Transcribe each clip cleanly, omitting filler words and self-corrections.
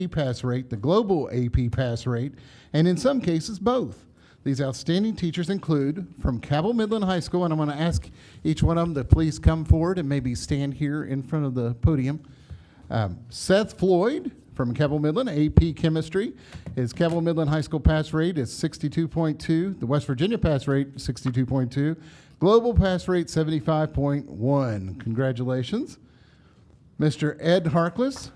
pass rate, the global AP pass rate, and in some cases both. These outstanding teachers include from Cabell Midland High School, and I'm going to ask each one of them to please come forward and maybe stand here in front of the podium. Seth Floyd from Cabell Midland, AP Chemistry. His Cabell Midland High School pass rate is 62.2. The West Virginia pass rate, 62.2. Global pass rate, 75.1. Congratulations. Mr. Ed Harkless.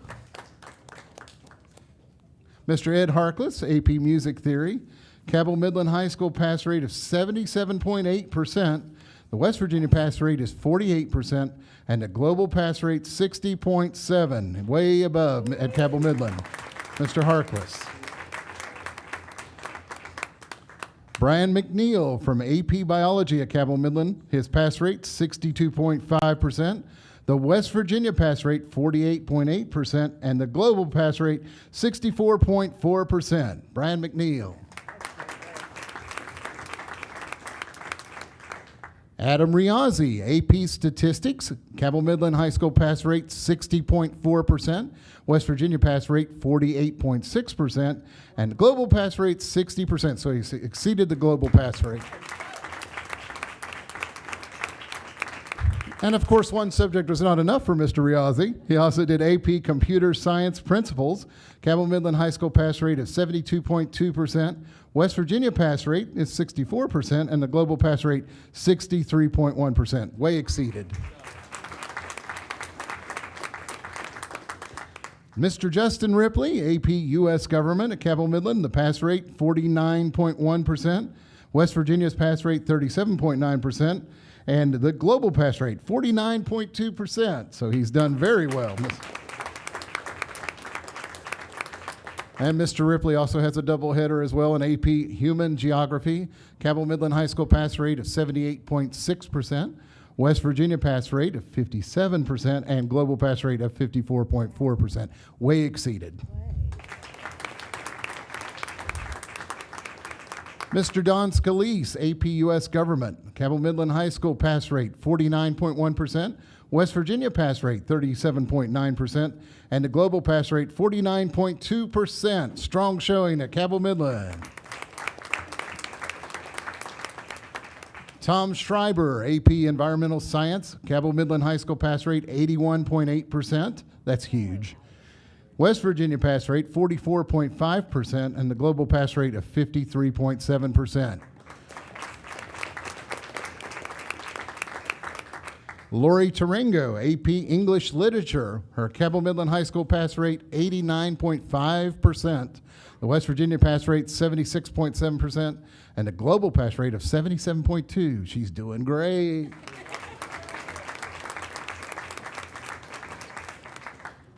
Mr. Ed Harkless, AP Music Theory. Cabell Midland High School pass rate of 77.8%. The West Virginia pass rate is 48%, and the global pass rate 60.7, way above at Cabell Midland. Mr. Harkless. Brian McNeil from AP Biology at Cabell Midland. His pass rate 62.5%. The West Virginia pass rate 48.8%, and the global pass rate 64.4%. Brian McNeil. Adam Riazzi, AP Statistics, Cabell Midland High School pass rate 60.4%, West Virginia pass rate 48.6%, and global pass rate 60%. So he exceeded the global pass rate. And of course, one subject was not enough for Mr. Riazzi. He also did AP Computer Science Principles. Cabell Midland High School pass rate of 72.2%. West Virginia pass rate is 64%, and the global pass rate 63.1%. Way exceeded. Mr. Justin Ripley, AP U.S. Government at Cabell Midland. The pass rate 49.1%. West Virginia's pass rate 37.9%. And the global pass rate, 49.2%. So he's done very well. And Mr. Ripley also has a doubleheader as well in AP Human Geography. Cabell Midland High School pass rate of 78.6%. West Virginia pass rate of 57%. And global pass rate of 54.4%. Way exceeded. Mr. Don Scalise, AP U.S. Government. Cabell Midland High School pass rate 49.1%. West Virginia pass rate 37.9%. And the global pass rate 49.2%. Strong showing at Cabell Midland. Tom Schreiber, AP Environmental Science. Cabell Midland High School pass rate 81.8%. That's huge. West Virginia pass rate 44.5%, and the global pass rate of 53.7%. Lori Tarango, AP English Literature. Her Cabell Midland High School pass rate 89.5%. The West Virginia pass rate 76.7%, and the global pass rate of 77.2%. She's doing great.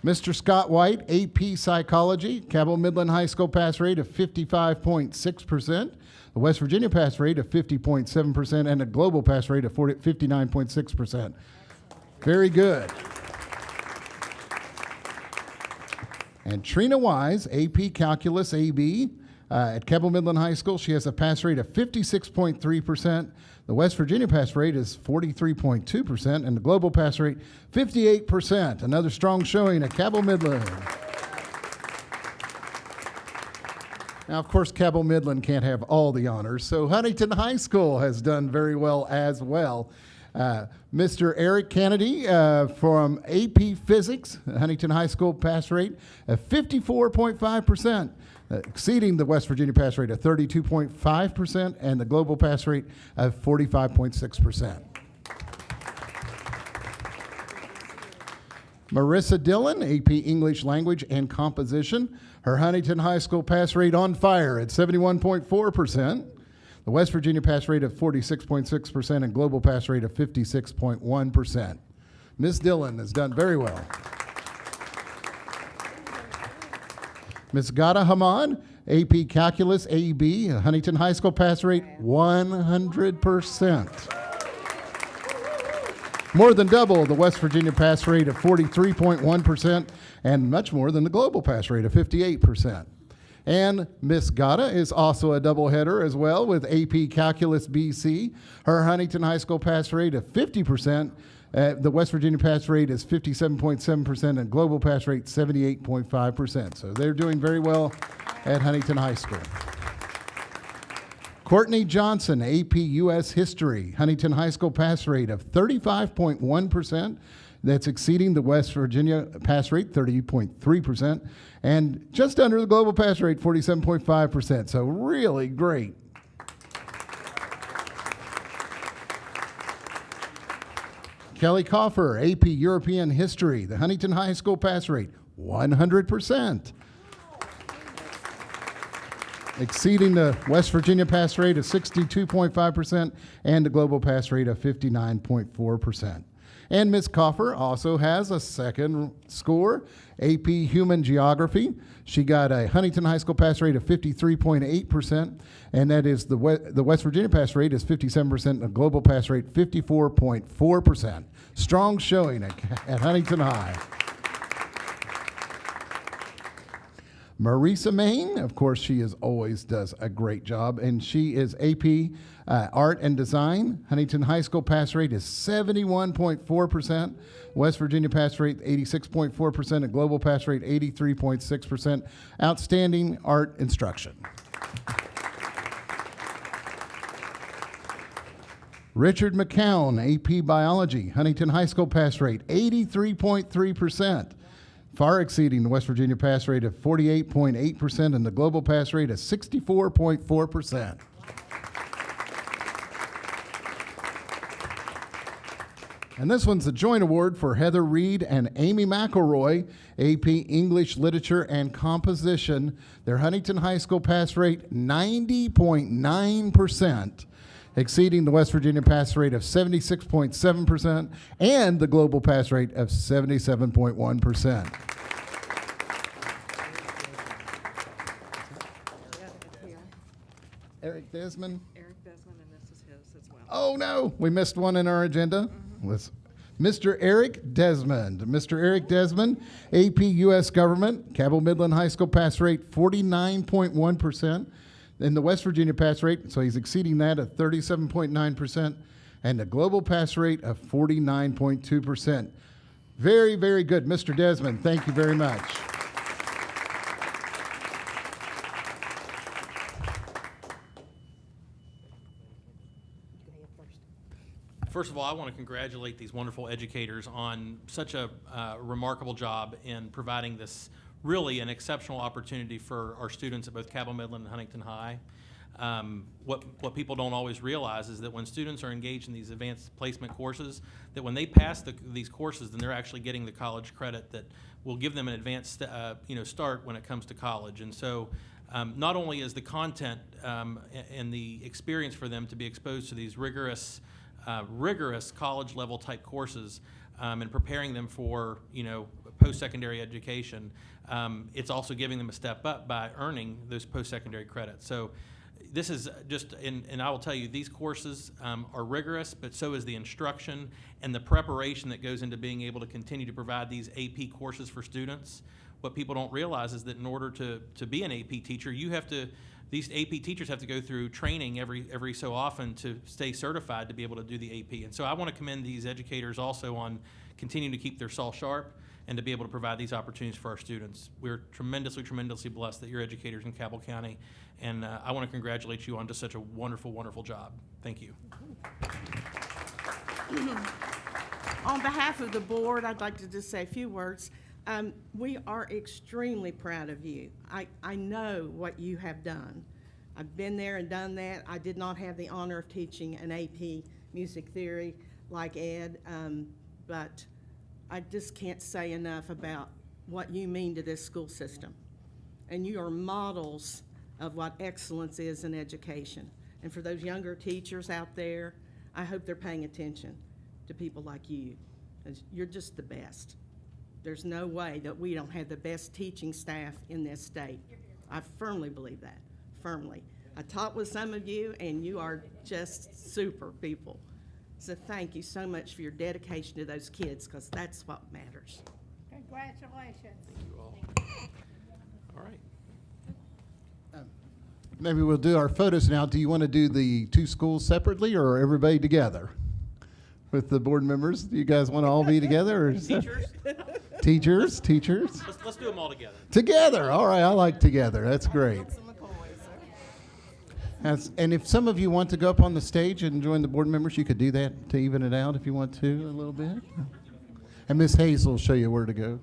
Mr. Scott White, AP Psychology, Cabell Midland High School pass rate of 55.6%, the West Virginia pass rate of 50.7%, and a global pass rate of 59.6%. Very good. And Trina Wise, AP Calculus AB, at Cabell Midland High School. She has a pass rate of 56.3%. The West Virginia pass rate is 43.2%, and the global pass rate 58%. Another strong showing at Cabell Midland. Now, of course, Cabell Midland can't have all the honors, so Huntington High School has done very well as well. Mr. Eric Kennedy from AP Physics, Huntington High School pass rate of 54.5%. Exceeding the West Virginia pass rate of 32.5% and the global pass rate of 45.6%. Marissa Dillon, AP English Language and Composition. Her Huntington High School pass rate on fire at 71.4%. The West Virginia pass rate of 46.6% and global pass rate of 56.1%. Ms. Dillon has done very well. Ms. Gada Hamad, AP Calculus AB, Huntington High School pass rate 100%. More than double the West Virginia pass rate of 43.1% and much more than the global pass rate of 58%. And Miss Gada is also a doubleheader as well with AP Calculus BC. Her Huntington High School pass rate of 50% The West Virginia pass rate is 57.7% and global pass rate 78.5%. So they're doing very well at Huntington High School. Courtney Johnson, AP US History, Huntington High School pass rate of 35.1%. That's exceeding the West Virginia pass rate, 30.3%, and just under the global pass rate, 47.5%. So really great. Kelly Coffer, AP European History, the Huntington High School pass rate, 100%. Exceeding the West Virginia pass rate of 62.5% and the global pass rate of 59.4%. And Ms. Coffer also has a second score, AP Human Geography. She got a Huntington High School pass rate of 53.8%, and that is the West Virginia pass rate is 57%, and the global pass rate 54.4%. Strong showing at Huntington High. Marisa Main, of course, she always does a great job, and she is AP Art and Design. Huntington High School pass rate is 71.4%. West Virginia pass rate 86.4%, and global pass rate 83.6%. Outstanding art instruction. Richard McCown, AP Biology. Huntington High School pass rate 83.3%. Far exceeding the West Virginia pass rate of 48.8% and the global pass rate of 64.4%. And this one's a joint award for Heather Reed and Amy McElroy, AP English Literature and Composition. Their Huntington High School pass rate 90.9%. Exceeding the West Virginia pass rate of 76.7% and the global pass rate of 77.1%. Eric Desmond. Eric Desmond, and this is his as well. Oh no, we missed one in our agenda. Let's Mr. Eric Desmond. Mr. Eric Desmond, AP U.S. Government, Cabell Midland High School pass rate 49.1%. In the West Virginia pass rate, so he's exceeding that at 37.9%, and the global pass rate of 49.2%. Very, very good, Mr. Desmond. Thank you very much. First of all, I want to congratulate these wonderful educators on such a remarkable job in providing this really an exceptional opportunity for our students at both Cabell Midland and Huntington High. What people don't always realize is that when students are engaged in these advanced placement courses, that when they pass these courses, then they're actually getting the college credit that will give them an advanced start when it comes to college. And so not only is the content and the experience for them to be exposed to these rigorous college level type courses and preparing them for post-secondary education, it's also giving them a step up by earning those post-secondary credits. So this is just, and I will tell you, these courses are rigorous, but so is the instruction and the preparation that goes into being able to continue to provide these AP courses for students. What people don't realize is that in order to be an AP teacher, these AP teachers have to go through training every so often to stay certified to be able to do the AP. And so I want to commend these educators also on continuing to keep their saw sharp and to be able to provide these opportunities for our students. We're tremendously, tremendously blessed that you're educators in Cabell County, and I want to congratulate you on just such a wonderful, wonderful job. Thank you. On behalf of the board, I'd like to just say a few words. We are extremely proud of you. I know what you have done. I've been there and done that. I did not have the honor of teaching an AP music theory like Ed, but I just can't say enough about what you mean to this school system. And you are models of what excellence is in education. And for those younger teachers out there, I hope they're paying attention to people like you. 'Cause you're just the best. There's no way that we don't have the best teaching staff in this state. I firmly believe that, firmly. I taught with some of you, and you are just super people. So thank you so much for your dedication to those kids, because that's what matters. Congratulations. Thank you all. All right. Maybe we'll do our photos now. Do you want to do the two schools separately or everybody together? with the board members? Do you guys want to all be together? Or Teachers? Let's do them all together. Together. All right, I like together. That's great. Some McCoys. And if some of you want to go up on the stage and join the board members, you could do that to even it out if you want to a little bit. And Miss Hazel will show you where to go.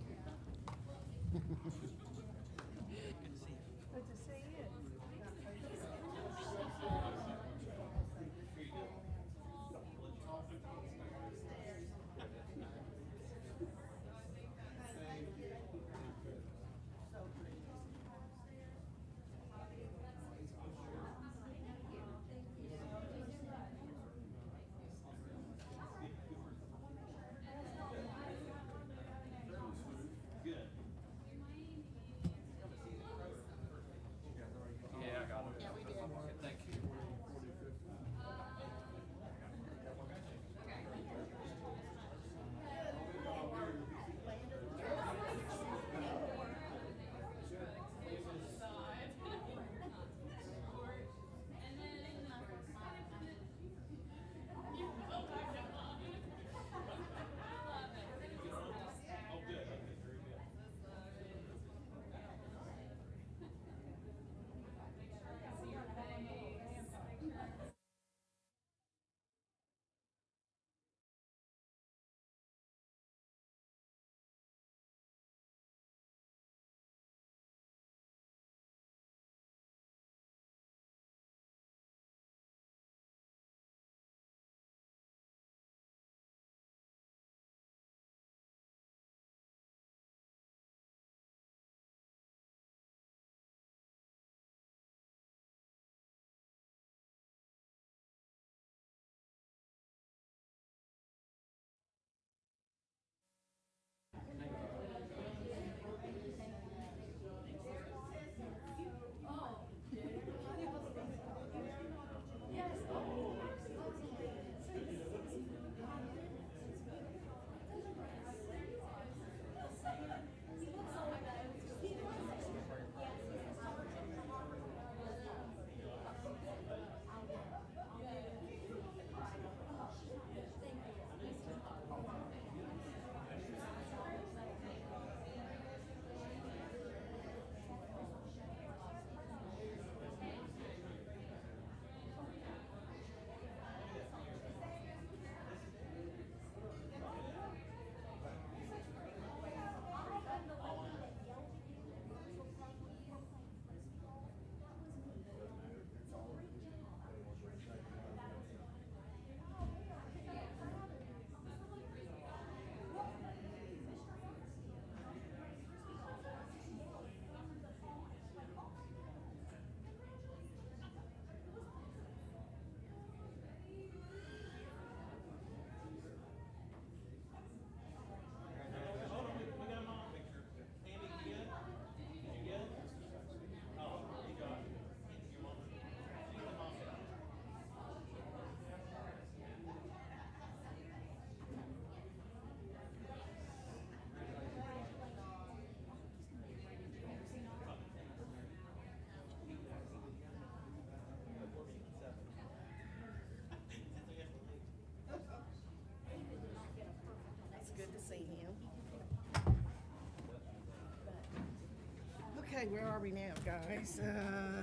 Okay, where are we now, guys?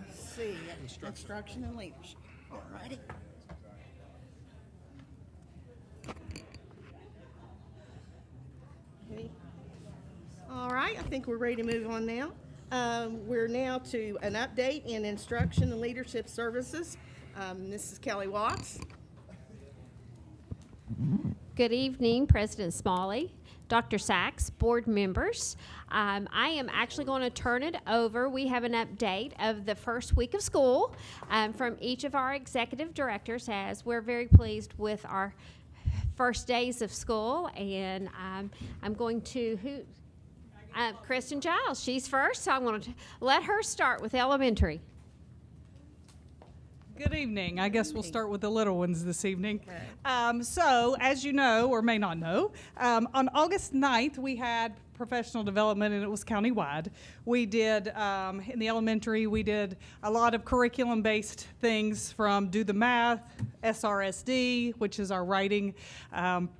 C, instruction and leadership. All righty. Okay. All right, I think we're ready to move on now. We're now to an update in instruction and leadership services. This is Kelly Watts. Good evening, President Smalley, Dr. Sachs, board members. I am actually going to turn it over. We have an update of the first week of school from each of our executive directors, as we're very pleased with our first days of school. And I'm going to, Kristen Giles, she's first, so I'm going to let her start with elementary. Good evening. I guess we'll evening. start with the little ones this evening. Okay. So, as you know, or may not know, on August 9th, we had professional development, and it was countywide. We did, in the elementary, we did a lot of curriculum-based things from Do the Math, SRSD, which is our writing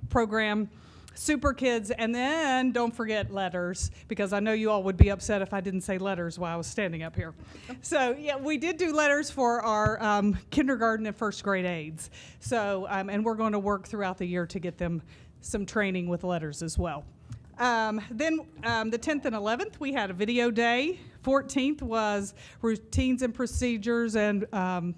program, Super Kids, and then don't forget letters, because I know you all would be upset if I didn't say letters while I was standing up here. So yeah, we did do letters for our kindergarten and first grade aides. So, and we're going to work throughout the year to get them some training with letters as well. Then the 10th and 11th, we had a video day. 14th was routines and procedures and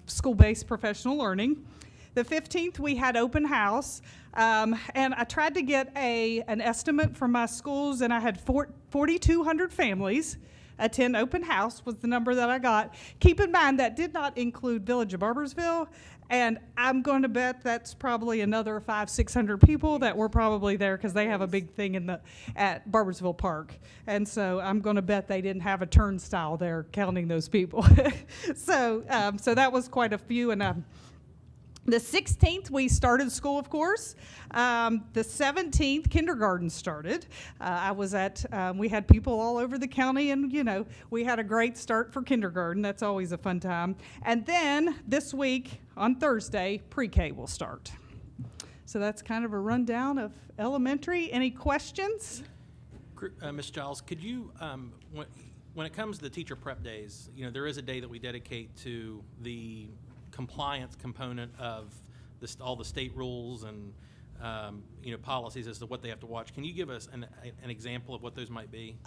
school-based professional learning. The 15th, we had open house, and I tried to get an estimate from my schools, and I had 4,200 families attend open house was the number that I got. Keep in mind, that did not include Village of Barbersville, and I'm going to bet that's probably another 500-600 people that were probably there because they have a big thing at Barbersville Park, and so I'm going to bet they didn't have a turnstile there counting those people. So that was quite a few, and the 16th, we started school, of course. The 17th, kindergarten started. I was we had people all over the county, and, we had a great start for kindergarten. That's always a fun time. And then this week, on Thursday, pre-K will start. So that's kind of a rundown of elementary. Any questions? Ms. Giles, could you, when it comes to the teacher prep days, there is a day that we dedicate to the compliance component of all the state rules and policies as to what they have to watch. Can you give us an example of what those might be?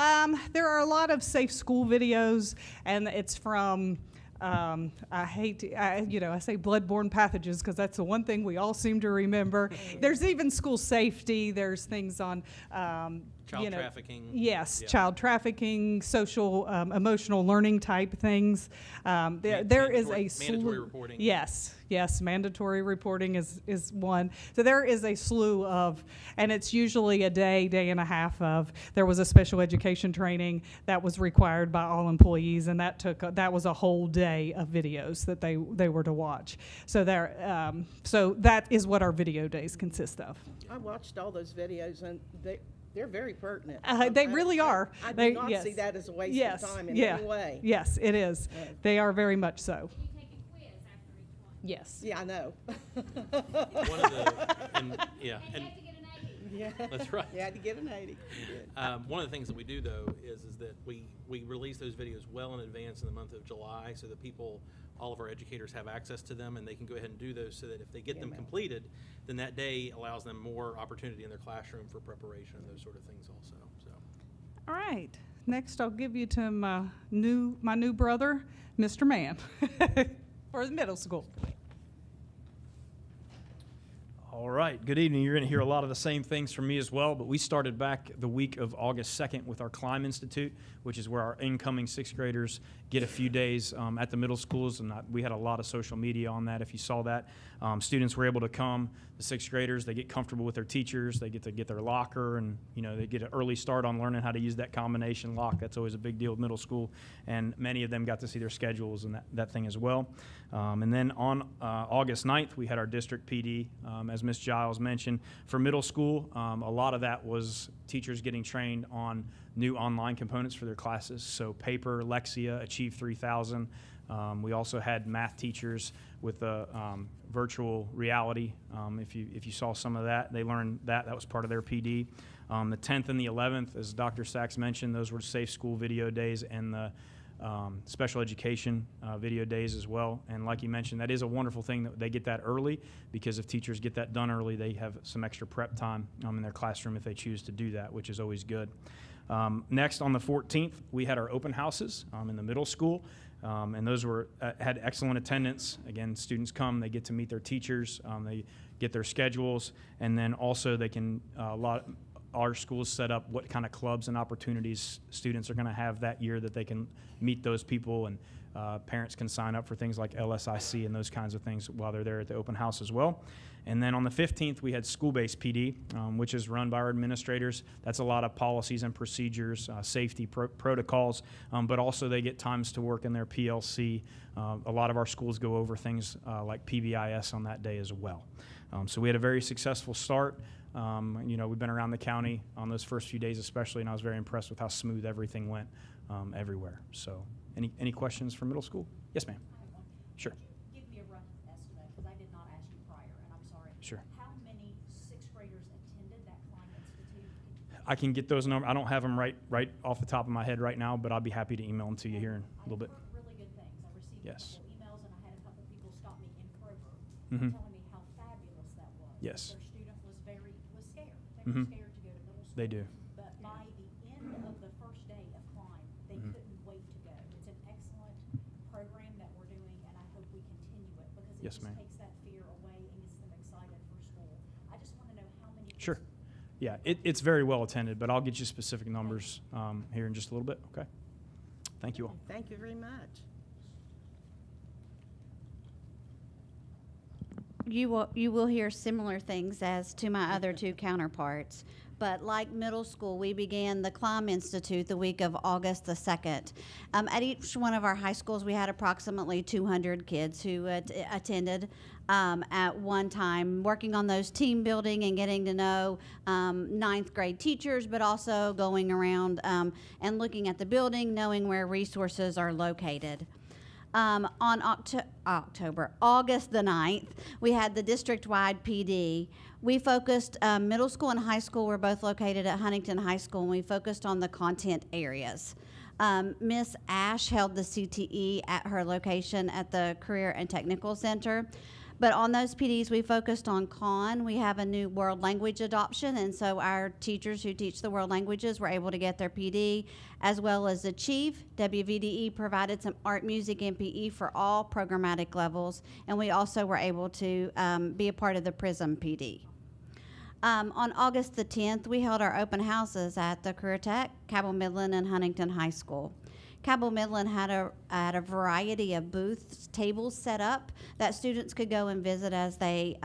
There are a lot of safe school videos, and it's from I say bloodborne pathogens because that's the one thing we all seem to remember. There's even school safety. There's things on Child trafficking. Yes, Yeah. child trafficking, social, emotional learning type things. There is a slew. Mandatory reporting. Yes, mandatory reporting is one. So there is a slew of, and it's usually a day and a half of. There was a special education training that was required by all employees, and that was a whole day of videos that they were to watch. So so that is what our video days consist of. I watched all those videos, and they're very pertinent. They really are. I They- do not yes. see that as a waste Yes, of time in yeah. any way. Yes, it is. Yeah. They are very much so. You take a quiz after each one. Yes. Yeah, I know. One of the, and You have to get an 80. Yeah. that's right. You had to get an 80. You did. One of the things that we do, though, is that we release those videos well in advance in the month of July so that all of our educators have access to them, and they can go ahead and do those so that if they get them Amen. completed, then that day allows them more opportunity in their classroom for preparation and those sort of things also. So, All right. Next, I'll give you to my new brother, Mr. Mann, for the middle school. All right, good evening. You're going to hear a lot of the same things from me as well, but we started back the week of August 2nd with our Climb Institute, which is where our incoming sixth graders get a few days at the middle schools, and we had a lot of social media on that if you saw that. Students were able to come, the sixth graders, they get comfortable with their teachers, they get to get their locker, and they get an early start on learning how to use that combination lock. That's always a big deal with middle school, and many of them got to see their schedules and that thing as well. And then on August 9th, we had our district PD, as Ms. Giles mentioned. For middle school, a lot of that was teachers getting trained on new online components for their classes. So Paper, Lexia, Achieve 3000. We also had math teachers with virtual reality. If you saw some of that, they learned that was part of their PD. The 10th and the 11th, as Dr. Sachs mentioned, those were safe school video days and the special education video days as well. And like you mentioned, that is a wonderful thing that they get that early, because if teachers get that done early, they have some extra prep time in their classroom if they choose to do that, which is always good. Next, on the 14th, we had our open houses in the middle school, and those had excellent attendance. Again, students come, they get to meet their teachers, they get their schedules, and then also they can our schools set up what kind of clubs and opportunities students are going to have that year that they can meet those people, and parents can sign up for things like LSIC and those kinds of things while they're there at the open house as well. And then on the 15th, we had school-based PD, which is run by our administrators. That's a lot of policies and procedures, safety protocols, but also they get times to work in their PLC. A lot of our schools go over things like PBIS on that day as well. So we had a very successful start. We've been around the county on those first few days especially, and I was very impressed with how smooth everything went everywhere. So any questions for middle school? Yes, ma'am. Sure. Give me a rough estimate, because I did not ask you prior, and I'm sorry. Sure. How many sixth graders attended that Climb Institute? I can get those numbers. I don't have them right off the top of my head right now, but I'll be happy to email them to you here in a little bit. I've heard really good things. I received Yes. a couple emails, and I had a couple people stop me in Kroger Mhm. telling me how fabulous that was. Yes. Their student was scared. They Mhm. were scared to go to middle school. They do. But by the end of the first day of Climb, they Mhm. couldn't wait to go. It's an excellent program that we're doing, and I hope we continue it, because it Yes, just ma'am. takes that fear away and gets them excited for school. I just want to know how many. Sure. Yeah, it's very well attended, but I'll get you specific numbers here in just a little bit, okay? Thank you all. Thank you very much. You will hear similar things as to my other two counterparts. But like middle school, we began the Climb Institute the week of August the 2nd. At each one of our high schools, we had approximately 200 kids who attended at one time, working on those team building and getting to know ninth grade teachers, but also going around and looking at the building, knowing where resources are located. On August the 9th, we had the district-wide PD. We focused, middle school and high school were both located at Huntington High School, and we focused on the content areas. Miss Ash held the CTE at her location at the Career and Technical Center. But on those PDs, we focused on CON. We have a new world language adoption, and so our teachers who teach the world languages were able to get their PD, as well as Achieve. WVDE provided some art, music, and PE for all programmatic levels, and we also were able to be a part of the PRISM PD. On August the 10th, we held our open houses at the Career Tech, Cabell Midland, and Huntington High School. Cabell Midland had a variety of booths, tables set up that students could go and visit as they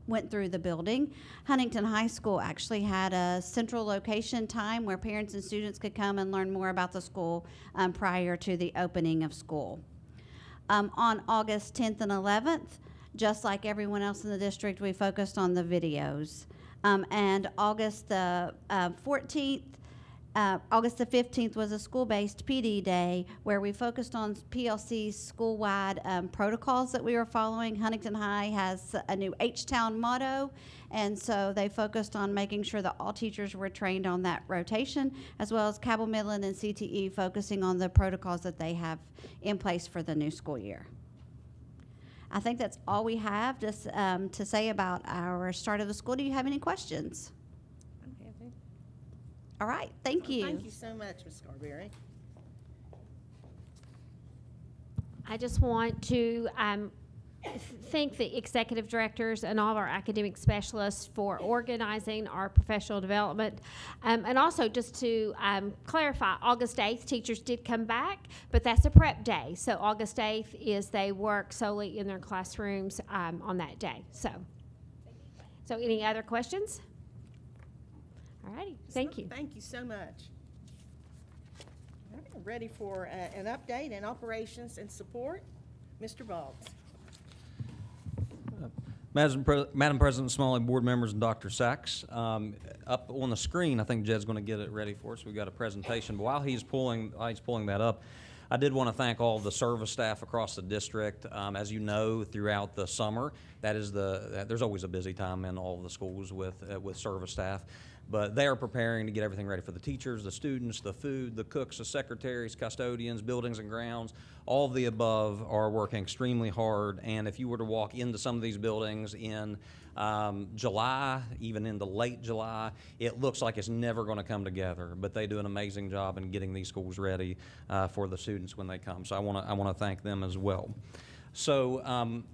went through the building. Huntington High School actually had a central location time where parents and students could come and learn more about the school prior to the opening of school. On August 10th and 11th, just like everyone else in the district, we focused on the videos. And August the 15th was a school-based PD day where we focused on PLC's school-wide protocols that we were following. Huntington High has a new H-Town motto, and so they focused on making sure that all teachers were trained on that rotation, as well as Cabell Midland and CTE focusing on the protocols that they have in place for the new school year. I think that's all we have just to say about our start of the school. Do you have any questions? All right, thank you. Thank you so much, Ms. Scarberry. I just want to thank the executive directors and all of our academic specialists for organizing our professional development. And also just to clarify, August 8th, teachers did come back, but that's a prep day. So August 8th is they work solely in their classrooms on that day. So any other questions? All righty, thank you. Thank you so much. All right, ready for an update in operations and support? Mr. Boggs. Madam President Smalley, board members, and Dr. Sachs, up on the screen, I think Jed's going to get it ready for us. We've got a presentation. But while he's pulling that up, I did want to thank all the service staff across the district. As you know, throughout the summer, there's always a busy time in all of the schools with service staff. But they are preparing to get everything ready for the teachers, the students, the food, the cooks, the secretaries, custodians, buildings and grounds. All of the above are working extremely hard. And if you were to walk into some of these buildings in July, even into late July, it looks like it's never going to come together. But they do an amazing job in getting these schools ready for the students when they come. So I want to thank them as well. So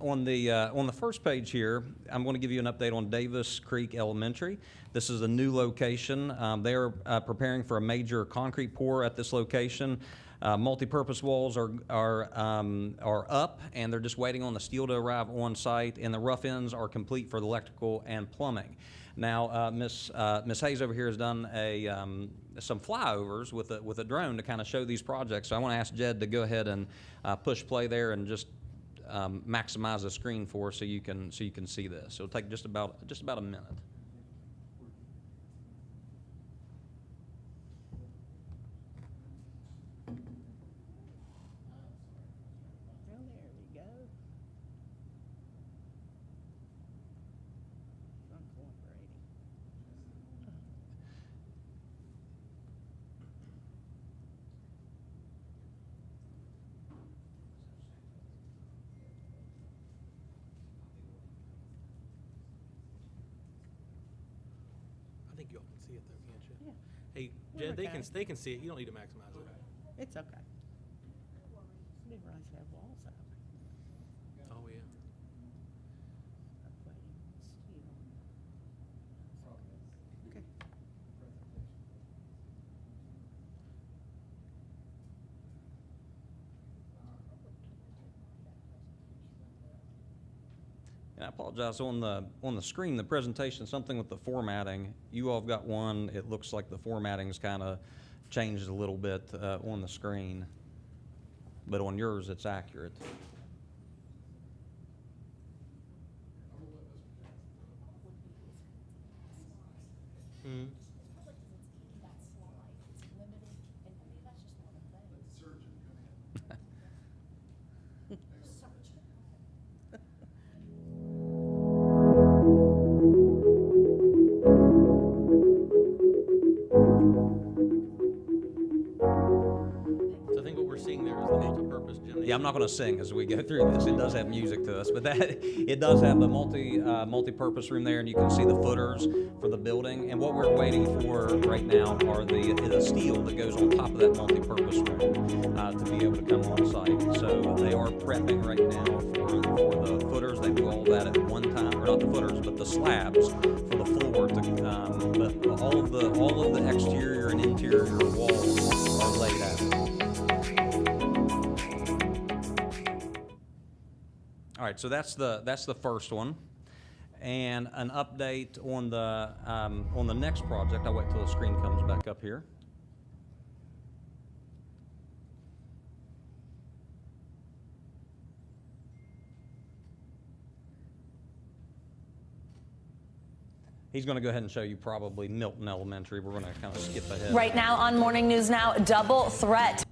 on the first page here, I'm going to give you an update on Davis Creek Elementary. This is a new location. They are preparing for a major concrete pour at this location. Multi-purpose walls are up, and they're just waiting on the steel to arrive on site, and the rough ends are complete for the electrical and plumbing. Now, Miss Hayes over here has done some flyovers with a drone to kind of show these projects. So I want to ask Jed to go ahead and push play there and just maximize the screen for us so you can see this. So it'll take just about a minute. Well, there we go. Not cooperating. I think you all can see it though, can't you? Yeah. Hey, We're Jed, okay. they can see it. You don't need to maximize it. It's okay. Didn't realize you have walls up. Oh, yeah. Upgrading steel. Okay. And I apologize, on the screen, the presentation, something with the formatting. You all have got one, it looks like the formatting's kind of changed a little bit on the screen, but on yours, it's accurate. Mm. That slide, it's limited, and I mean, that's just one of the things. Search. So I think what we're seeing there is the multi-purpose gymnasium. Yeah, I'm not going to sing as we go through this. It does have music to us, but it does have the multi-purpose room there, and you can see the footers for the building. And what we're waiting for right now are the steel that goes on top of that multi-purpose room to be able to come on site. So they are prepping right now for the footers. They do all that at one time, or not the footers, but the slabs for the floor. But all of the exterior and interior walls are laid out. All right, so that's the first one, and an update on the next project. I'll wait till the screen comes back up here. He's going to go ahead and show you probably Milton Elementary. We're going to kind of skip ahead. Right now on Morning News Now, double threat.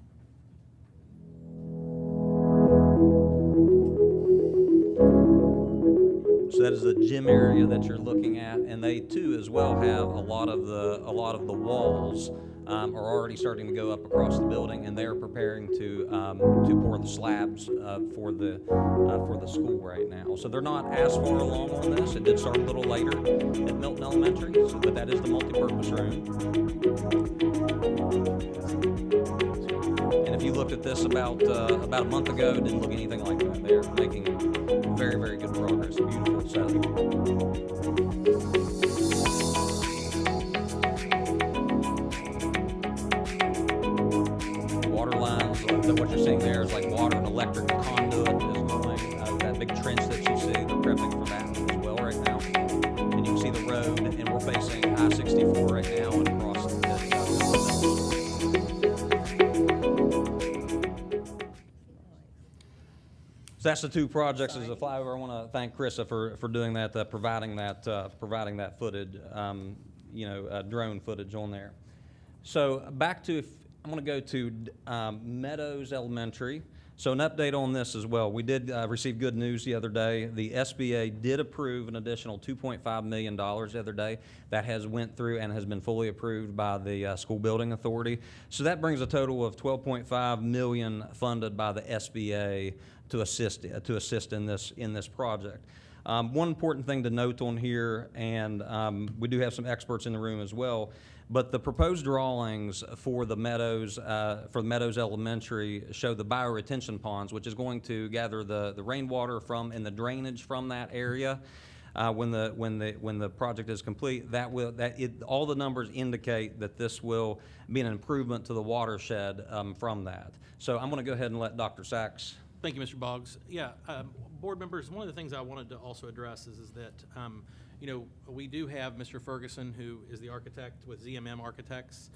So that is the gym area that you're looking at, and they too as well have a lot of the walls are already starting to go up across the building, and they are preparing to pour the slabs for the school right now. So they're not as far along on this. It did start a little later at Milton Elementary, but that is the multi-purpose room. And if you looked at this about a month ago, it didn't look anything like that. They're making very, very good progress. Beautiful setting. Water lines, what you're seeing there is like water and electric conduit is going. That big trench that you see, they're prepping for that as well right now. And you can see the road, and we're facing I-64 right now and across the So that's the two projects as a flyover. I want to thank Krista for doing that, providing that footage, drone footage on there. So back to, I'm going to go to Meadows Elementary. So an update on this as well. We did receive good news the other day. The SBA did approve an additional $2.5 million the other day. That has went through and has been fully approved by the School Building Authority. So that brings a total of $12.5 million funded by the SBA to assist in this project. One important thing to note on here, and we do have some experts in the room as well, But the proposed drawings for the Meadows, Elementary show the bioretention ponds, which is going to gather the rainwater from and the drainage from that area. When the project is complete, all the numbers indicate that this will be an improvement to the watershed from that. So I'm going to go ahead and let Dr. Sachs. Thank you, Mr. Boggs. Yeah, board members, one of the things I wanted to also address is that, we do have Mr. Ferguson, who is the architect with ZMM Architects.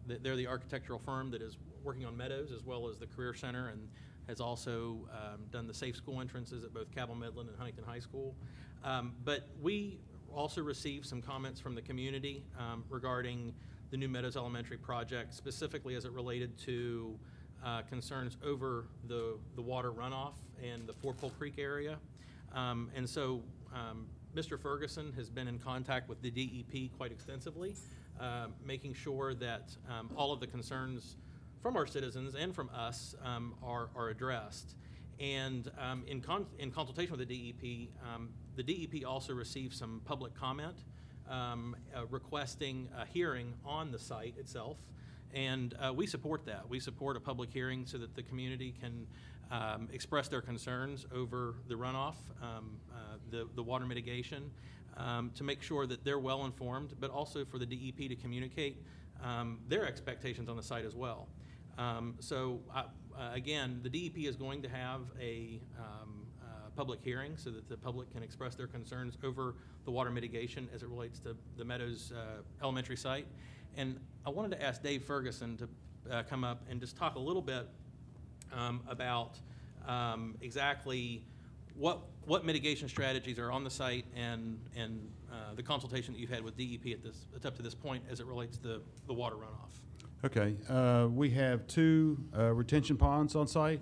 They're the architectural firm that is working on Meadows as well as the Career Center, and has also done the safe school entrances at both Cabell Midland and Huntington High School. But we also received some comments from the community regarding the new Meadows Elementary project, specifically as it related to concerns over the water runoff and the Four Pole Creek area. And so Mr. Ferguson has been in contact with the DEP quite extensively, making sure that all of the concerns from our citizens and from us are addressed. And in consultation with the DEP also received some public comment requesting a hearing on the site itself. And we support that. We support a public hearing so that the community can express their concerns over the runoff, the water mitigation, to make sure that they're well informed, but also for the DEP to communicate their expectations on the site as well. Again, the DEP is going to have a public hearing so that the public can express their concerns over the water mitigation as it relates to the Meadows Elementary site. And I wanted to ask Dave Ferguson to come up and just talk a little bit about exactly what mitigation strategies are on the site and the consultation that you've had with DEP up to this point as it relates to the water runoff. Okay, we have 2 retention ponds on site,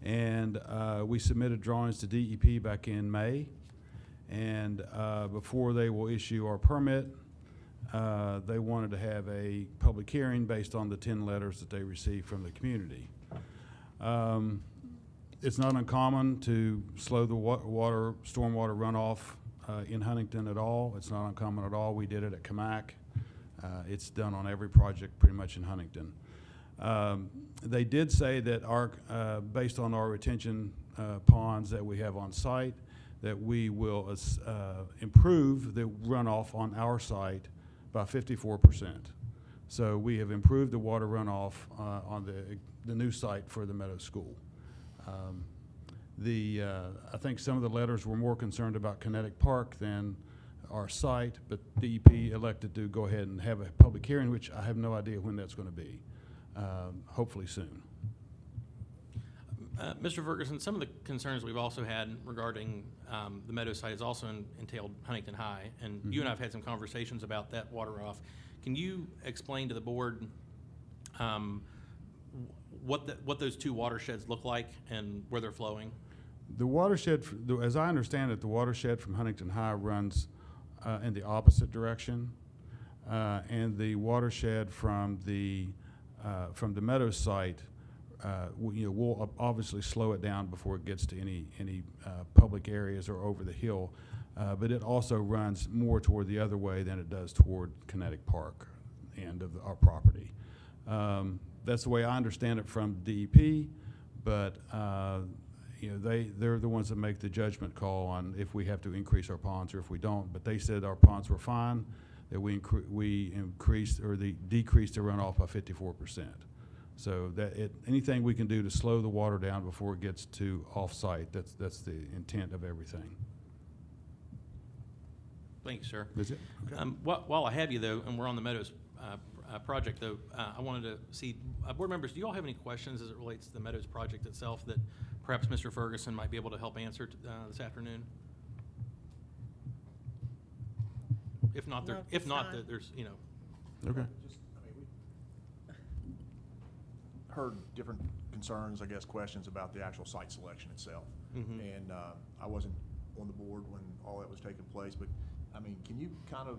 and we submitted drawings to DEP back in May. And before they will issue our permit, they wanted to have a public hearing based on the 10 letters that they received from the community. It's not uncommon to slow the stormwater runoff in Huntington at all. It's not uncommon at all. We did it at Camac. It's done on every project pretty much in Huntington. They did say that based on our retention ponds that we have on site, that we will improve the runoff on our site by 54%. So we have improved the water runoff on the new site for the Meadows School. I think some of the letters were more concerned about Kinetic Park than our site, but DEP elected to go ahead and have a public hearing, which I have no idea when that's going to be. Hopefully soon. Mr. Ferguson, some of the concerns we've also had regarding the Meadows site has also entailed Huntington High, and you and I have had some conversations about that water runoff. Can you explain to the board what those 2 watersheds look like and where they're flowing? The watershed, as I understand it, the watershed from Huntington High runs in the opposite direction, and the watershed from the Meadows site, we'll obviously slow it down before it gets to any public areas or over the hill, but it also runs more toward the other way than it does toward Kinetic Park end of our property. That's the way I understand it from DEP, but they're the ones that make the judgment call on if we have to increase our ponds or if we don't. But they said our ponds were fine, that we increased or decreased the runoff by 54%. So anything we can do to slow the water down before it gets to off-site, that's the intent of everything. Thank you, sir. Is it? Okay. While I have you, though, and we're on the Meadows project, though, I wanted to see, board members, do you all have any questions as it relates to the Meadows project itself that perhaps Mr. Ferguson might be able to help answer this afternoon? If not, No, there's, Okay. Heard different concerns, I guess, questions about the actual site selection itself. Mhm. And I wasn't on the board when all that was taking place, but I mean, can you kind of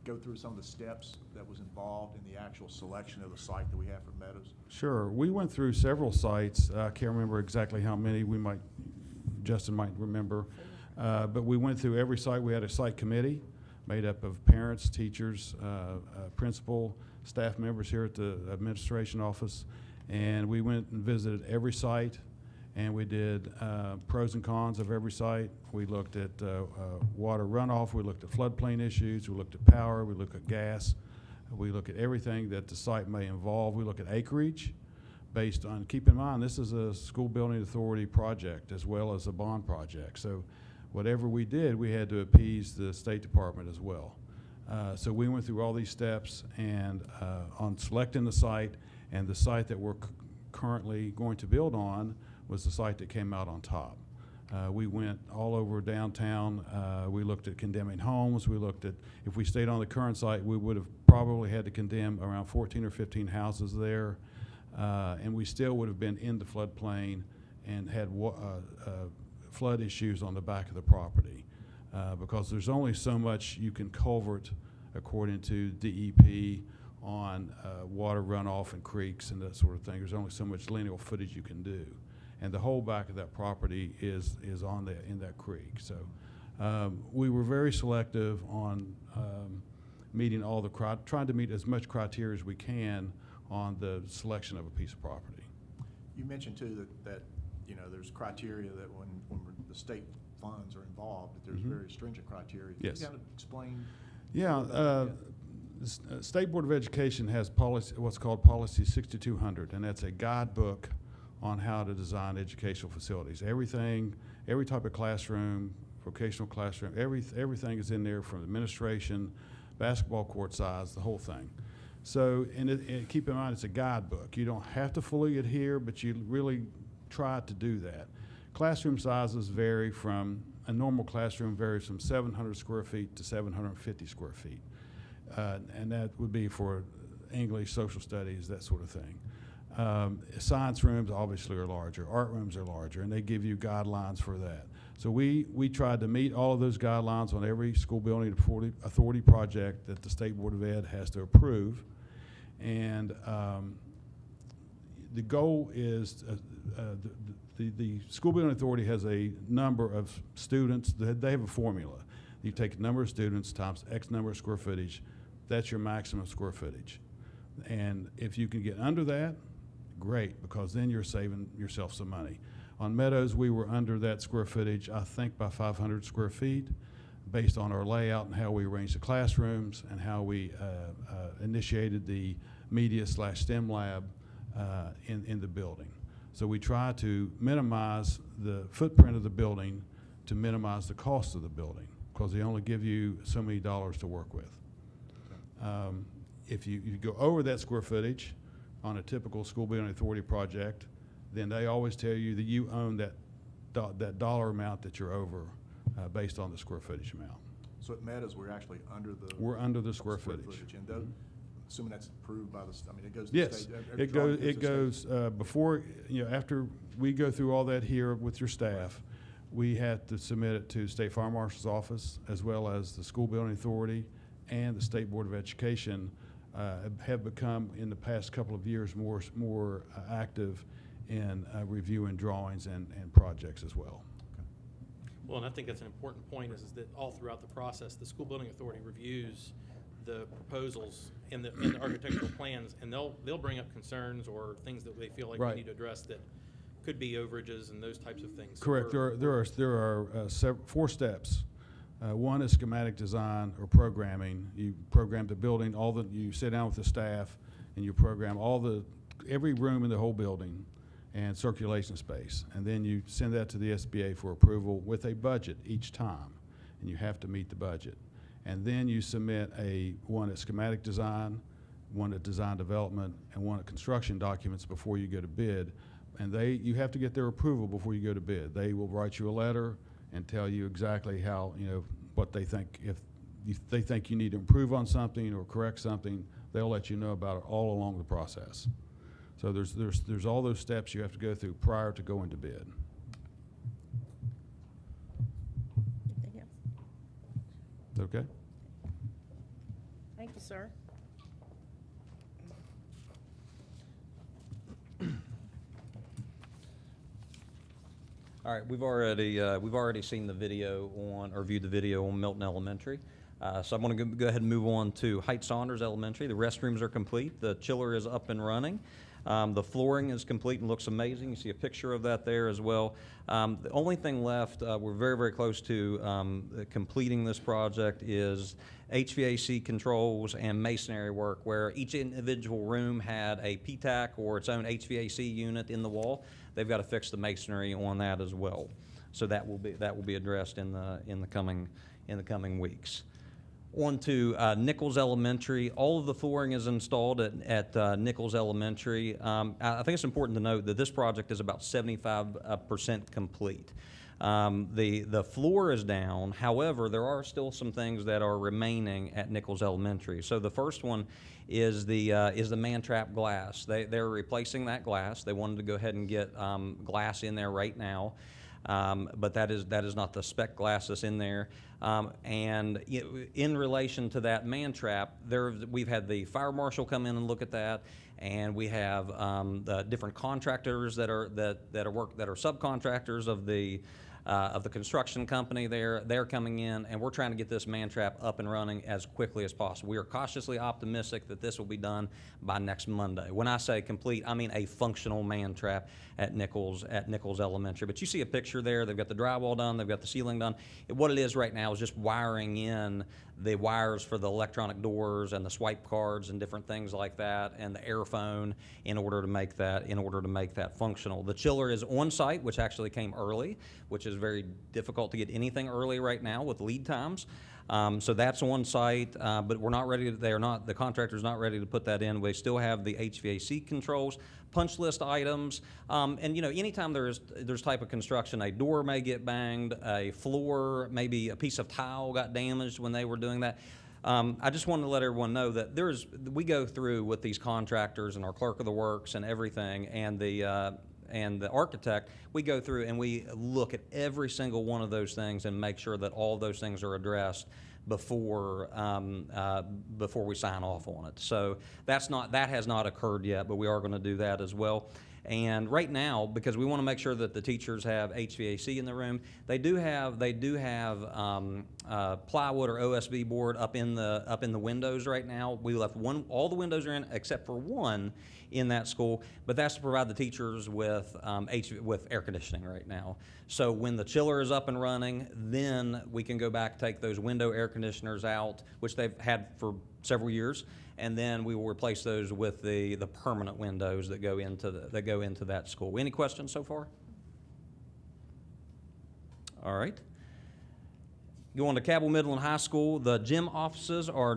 go through some of the steps that was involved in the actual selection of the site that we have for Meadows? Sure. We went through several sites. I can't remember exactly how many. Justin might remember. But we went through every site. We had a site committee made up of parents, teachers, principal, staff members here at the administration office. And we went and visited every site, and we did pros and cons of every site. We looked at water runoff, we looked at floodplain issues, we looked at power, we looked at gas, we look at everything that the site may involve. We look at acreage based on, keep in mind, this is a school building authority project as well as a bond project. So whatever we did, we had to appease the State Department as well. So we went through all these steps, and on selecting the site, and the site that we're currently going to build on was the site that came out on top. We went all over downtown. We looked at condemning homes. We looked at, if we stayed on the current site, we would have probably had to condemn around 14 or 15 houses there. And we still would have been in the floodplain and had flood issues on the back of the property. Because there's only so much you can culvert, according to DEP, on water runoff and creeks and that sort of thing. There's only so much lineal footage you can do. And the whole back of that property is on in that creek. So we were very selective on meeting all the trying to meet as much criteria as we can on the selection of a piece of property. You mentioned too that you know, there's criteria that when the state funds are involved, that there's very stringent criteria. Can Yes. you kind of explain? Yeah, about the State Board of Education has policy, what's called Policy 6200, and that's a guidebook on how to design educational facilities. Everything, every type of classroom, vocational classroom, everything is in there, from administration, basketball court size, the whole thing. So, and keep in mind, it's a guidebook. You don't have to fully adhere, but you really try to do that. Classroom sizes vary from, a normal classroom varies from 700 square feet to 750 square feet. And that would be for English, social studies, that sort of thing. Science rooms obviously are larger, art rooms are larger, and they give you guidelines for that. So we tried to meet all of those guidelines on every school building authority project that the State Board of Ed has to approve. And the goal is, the school building authority has a number of students. They have a formula. You take the number of students times X number of square footage, that's your maximum square footage. And if you can get under that, great, because then you're saving yourself some money. On Meadows, we were under that square footage, I think, by 500 square feet, based on our layout and how we arranged the classrooms and how we initiated the media/STEM lab in the building. So we try to minimize the footprint of the building to minimize the cost of the building, because they only give you so many dollars to work with. If you go over that square footage on a typical school building authority project, then they always tell you that you own that dollar amount that you're over based on the square footage amount. So at Meadows, we're actually under the. We're under the square footage. And assuming that's approved by the, I mean, it goes to the Yes, state. it goes before, after we go through all that here with your staff, we have to submit it to State Fire Marshal's office, as well as the School Building Authority and the State Board of Education have become, in the past couple of years, more active in reviewing drawings and projects as well. Well, and I think that's an important point, is that all throughout the process, the School Building Authority reviews the proposals in the architectural plans, and they'll bring up concerns or things that they feel like we Right. need to address that could be overages and those types of things. So Correct. we're- There are 4 steps. One is schematic design or programming. You program the building, you sit down with the staff and you program every room in the whole building and circulation space. And then you send that to the SBA for approval with a budget each time, and you have to meet the budget. And then you submit one at schematic design, one at design development, and one at construction documents before you go to bid. And you have to get their approval before you go to bid. They will write you a letter and tell you exactly how, what they think. If they think you need to improve on something or correct something, they'll let you know about it all along the process. So there's all those steps you have to go through prior to going to bid. Anything else? Okay? Thank you, sir. All right, we've already seen the video or viewed the video on Milton Elementary. So I'm going to go ahead and move on to Height Saunders Elementary. The restrooms are complete. The chiller is up and running. The flooring is complete and looks amazing. You see a picture of that there as well. The only thing left, we're very, very close to completing this project, is HVAC controls and masonry work, where each individual room had a PTAC or its own HVAC unit in the wall. They've got to fix the masonry on that as well. So that will be addressed in the coming weeks. On to Nichols Elementary. All of the flooring is installed at Nichols Elementary. I think it's important to note that this project is about 75% complete. The floor is down. However, there are still some things that are remaining at Nichols Elementary. So the first one is the man-trap glass. They're replacing that glass. They wanted to go ahead and get glass in there right now. But that is not the spec glass that's in there. And in relation to that man trap, we've had the fire marshal come in and look at that, and we have the different contractors that are subcontractors of the construction company there. They're coming in, and we're trying to get this man trap up and running as quickly as possible. We are cautiously optimistic that this will be done by next Monday. When I say complete, I mean a functional man trap at Nichols Elementary. But you see a picture there. They've got the drywall done. They've got the ceiling done. What it is right now is just wiring in the wires for the electronic doors and the swipe cards and different things like that, and the airphone in order to make that functional. The chiller is on site, which actually came early, which is very difficult to get anything early right now with lead times. So that's on site, but we're not ready. The contractor's not ready to put that in. We still have the HVAC controls, punch list items, and anytime there's type of construction, a door may get banged, a floor, maybe a piece of tile got damaged when they were doing that. I just wanted to let everyone know that we go through with these contractors and our clerk of the works and everything, and the architect, we go through and we look at every single one of those things and make sure that all those things are addressed before we sign off on it. So that has not occurred yet, but we are going to do that as well. And right now, because we want to make sure that the teachers have HVAC in the room, they do have plywood or OSB board up in the windows right now. We left all the windows are in except for one in that school, but that's to provide the teachers with air conditioning right now. So when the chiller is up and running, then we can go back, take those window air conditioners out, which they've had for several years, and then we will replace those with the permanent windows that go into that school. Any questions so far? All right. Going to Cabell Midland High School, the gym offices are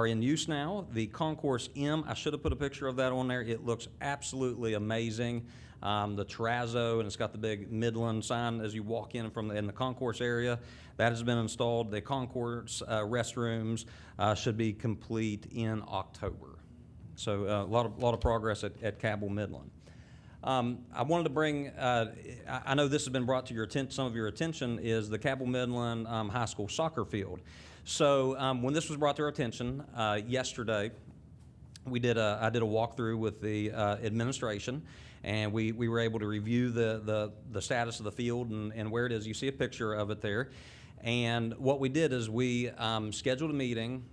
in use now. The Concourse M, I should have put a picture of that on there. It looks absolutely amazing. The terrazzo, and it's got the big Midland sign as you walk in in the concourse area. That has been installed. The concourse restrooms should be complete in October. So a lot of progress at Cabell Midland. I wanted to bring, I know this has been brought to some of your attention, is the Cabell Midland High School soccer field. So when this was brought to our attention yesterday, I did a walkthrough with the administration, and we were able to review the status of the field and where it is. You see a picture of it there. And what we did is we scheduled a meeting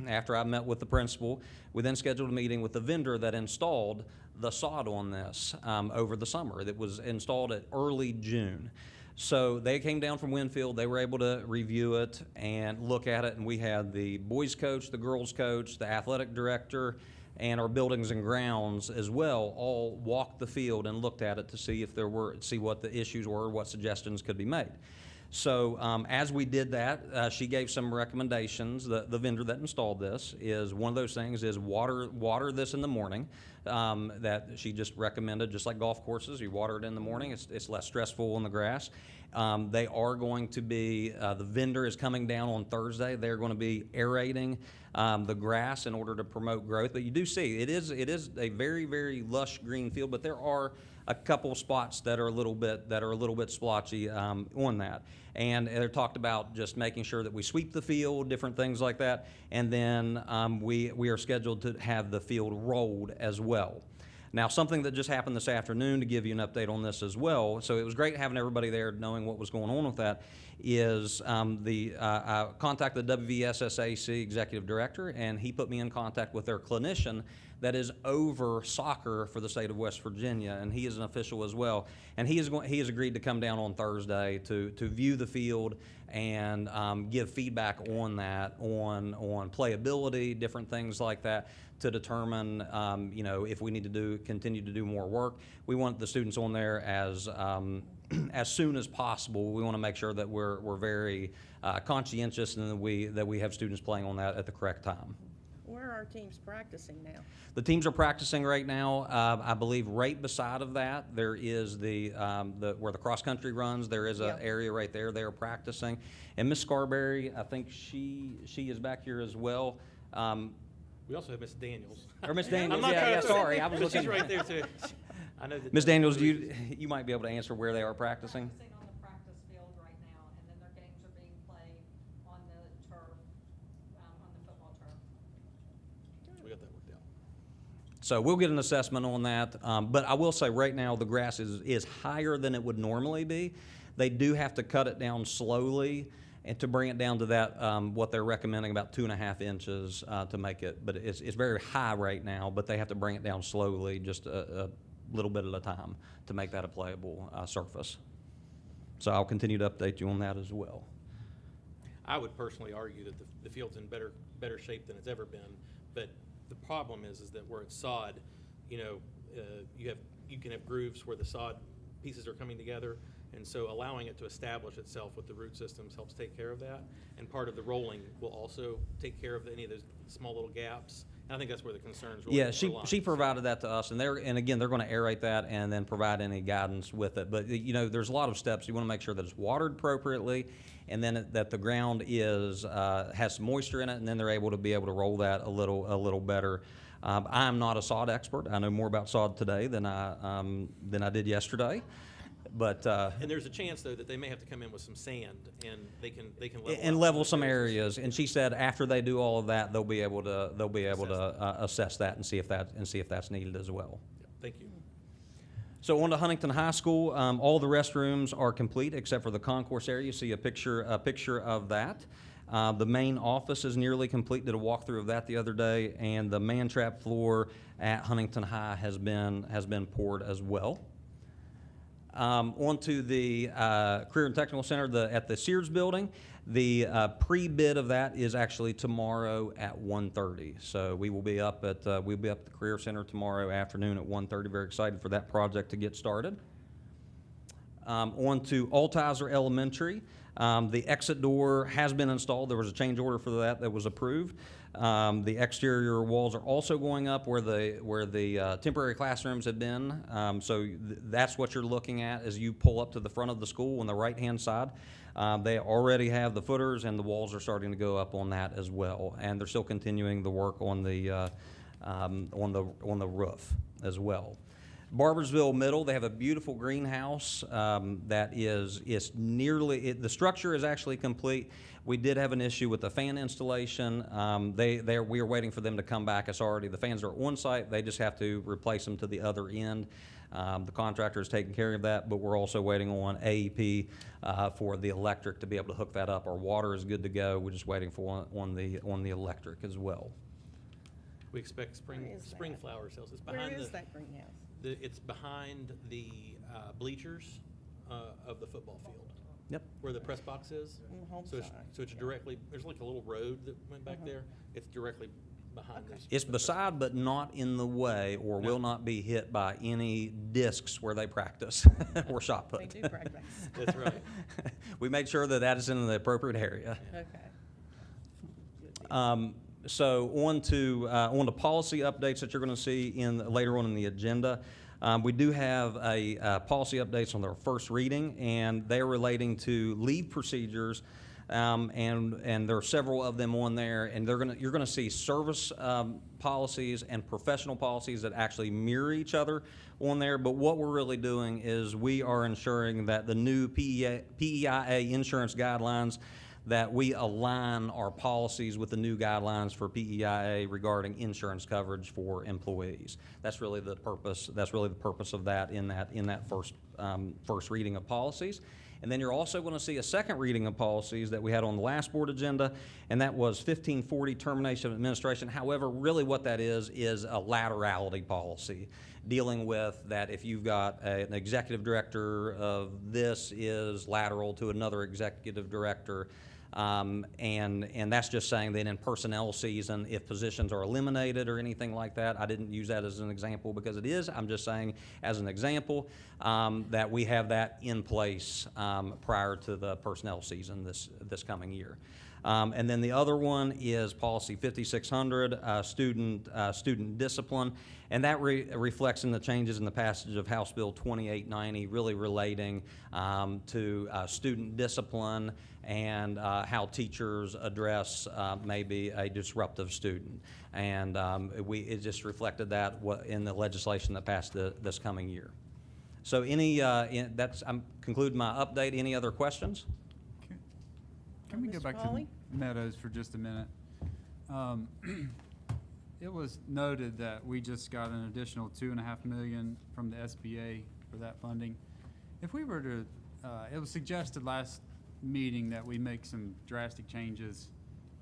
after I met with the principal. We then scheduled a meeting with the vendor that installed the sod on this over the summer. That was installed at early June. So they came down from Winfield. They were able to review it and look at it, and we had the boys coach, the girls coach, the athletic director, and our buildings and grounds as well all walked the field and looked at it to see what the issues were, what suggestions could be made. So as we did that, she gave some recommendations. The vendor that installed this is one of those things is water this in the morning. That she just recommended, just like golf courses, you water it in the morning. It's less stressful on the grass. They are going to be, the vendor is coming down on Thursday. They're going to be aerating the grass in order to promote growth. But you do see, it is a very, very lush green field, but there are a couple spots that are a little bit splotchy on that. And they're talked about just making sure that we sweep the field, different things like that. And then we are scheduled to have the field rolled as well. Now, something that just happened this afternoon, to give you an update on this as well, so it was great having everybody there knowing what was going on with that, is I contacted the WVSSAC executive director, and he put me in contact with their clinician that is over soccer for the state of West Virginia, and he is an official as well. And he has agreed to come down on Thursday to view the field and give feedback on that, on playability, different things like that, to determine if we need to continue to do more work. We want the students on there as soon as possible. We want to make sure that we're very conscientious and that we have students playing on that at the correct time. Where are our teams practicing now? The teams are practicing right now. I believe right beside of that there is the where the cross country runs. There is an area right there. They are practicing, and Miss Scarberry, I think she is back here as well. We also have Miss Daniels. Or Miss Daniels, I'm not yeah, trying yeah, to- sorry, I was but looking. She's right there too. I know that. Miss Daniels, you might be able to answer where they are practicing. Practicing on the practice field right now, and then their games are being played on the turf, on the football turf. We got that worked out. So we'll get an assessment on that. But I will say right now the grass is higher than it would normally be. They do have to cut it down slowly and to bring it down to that, what they're recommending, about 2.5 inches to make it. But it's very high right now, but they have to bring it down slowly, just a little bit at a time, to make that a playable surface. So I'll continue to update you on that as well. I would personally argue that the field's in better shape than it's ever been, but the problem is that where it's sod, you can have grooves where the sod pieces are coming together, and so allowing it to establish itself with the root systems helps take care of that. And part of the rolling will also take care of any of those small little gaps. And I think that's where the concerns really Yeah, lie. she provided that to us, and again, they're going to aerate that and then provide any guidance with it. But there's a lot of steps. You want to make sure that it's watered appropriately, and then that the ground has some moisture in it, and then they're able to roll that a little better. I'm not a sod expert. I know more about sod today than I did yesterday. But and there's a chance though that they may have to come in with some sand, and they can level some areas. And she said after they do all of that, they'll be able to assess that and see if that's needed as well. Yeah, thank you. So on to Huntington High School, all the restrooms are complete except for the concourse area. You see a picture of that. The main office is nearly complete. Did a walkthrough of that the other day, and the man trap floor at Huntington High has been poured as well. Onto the Career and Technical Center at the Sears building. The pre-bid of that is actually tomorrow at 1:30. So we will be up at the Career Center tomorrow afternoon at 1:30. Very excited for that project to get started. On to Altizer Elementary. The exit door has been installed. There was a change order for that was approved. The exterior walls are also going up where the temporary classrooms had been. So that's what you're looking at as you pull up to the front of the school on the right-hand side. They already have the footers, and the walls are starting to go up on that as well. And they're still continuing the work on the roof as well. Barbersville Middle, they have a beautiful greenhouse that is nearly, the structure is actually complete. We did have an issue with the fan installation. We are waiting for them to come back. The fans are on site. They just have to replace them to the other end. The contractor is taking care of that, but we're also waiting on AEP for the electric to be able to hook that up. Our water is good to go. We're just waiting for on the electric as well. We expect spring flower sales. It's behind Where is that greenhouse? It's behind the bleachers of the football field. Yep. Where the press box is. On the home So side. it's directly, there's like a little road that went back there. It's directly behind this. It's beside, but not in the way, or will not be hit by any discs where they practice or shot put. They do practice. That's right. We made sure that is in the appropriate area. Okay. So on to policy updates that you're going to see later on in the agenda. We do have a policy updates on their first reading, and they're relating to leave procedures, and there are several of them on there. And you're going to see service policies and professional policies that actually mirror each other on there. But what we're really doing is we are ensuring that the new PEIA insurance guidelines that we align our policies with the new guidelines for PEIA regarding insurance coverage for employees. That's really the purpose. That's really the purpose of that in that first reading of policies. And then you're also going to see a second reading of policies that we had on the last board agenda, and that was 1540, termination of administration. However, really what that is a laterality policy, dealing with that if you've got an executive director of this is lateral to another executive director. And that's just saying that in personnel season, if positions are eliminated or anything like that, I didn't use that as an example because it is. I'm just saying as an example that we have that in place prior to the personnel season this coming year. And then the other one is policy 5600, student discipline, and that reflects in the changes in the passage of House Bill 2890, really relating to student discipline and how teachers address maybe a disruptive student. And it just reflected that in the legislation that passed this coming year. So I'm concluding my update. Any other questions? Can we go Mr. back Pauley? to Meadows for just a minute? It was noted that we just got an additional $2.5 million from the SBA for that funding. If we were to, it was suggested last meeting that we make some drastic changes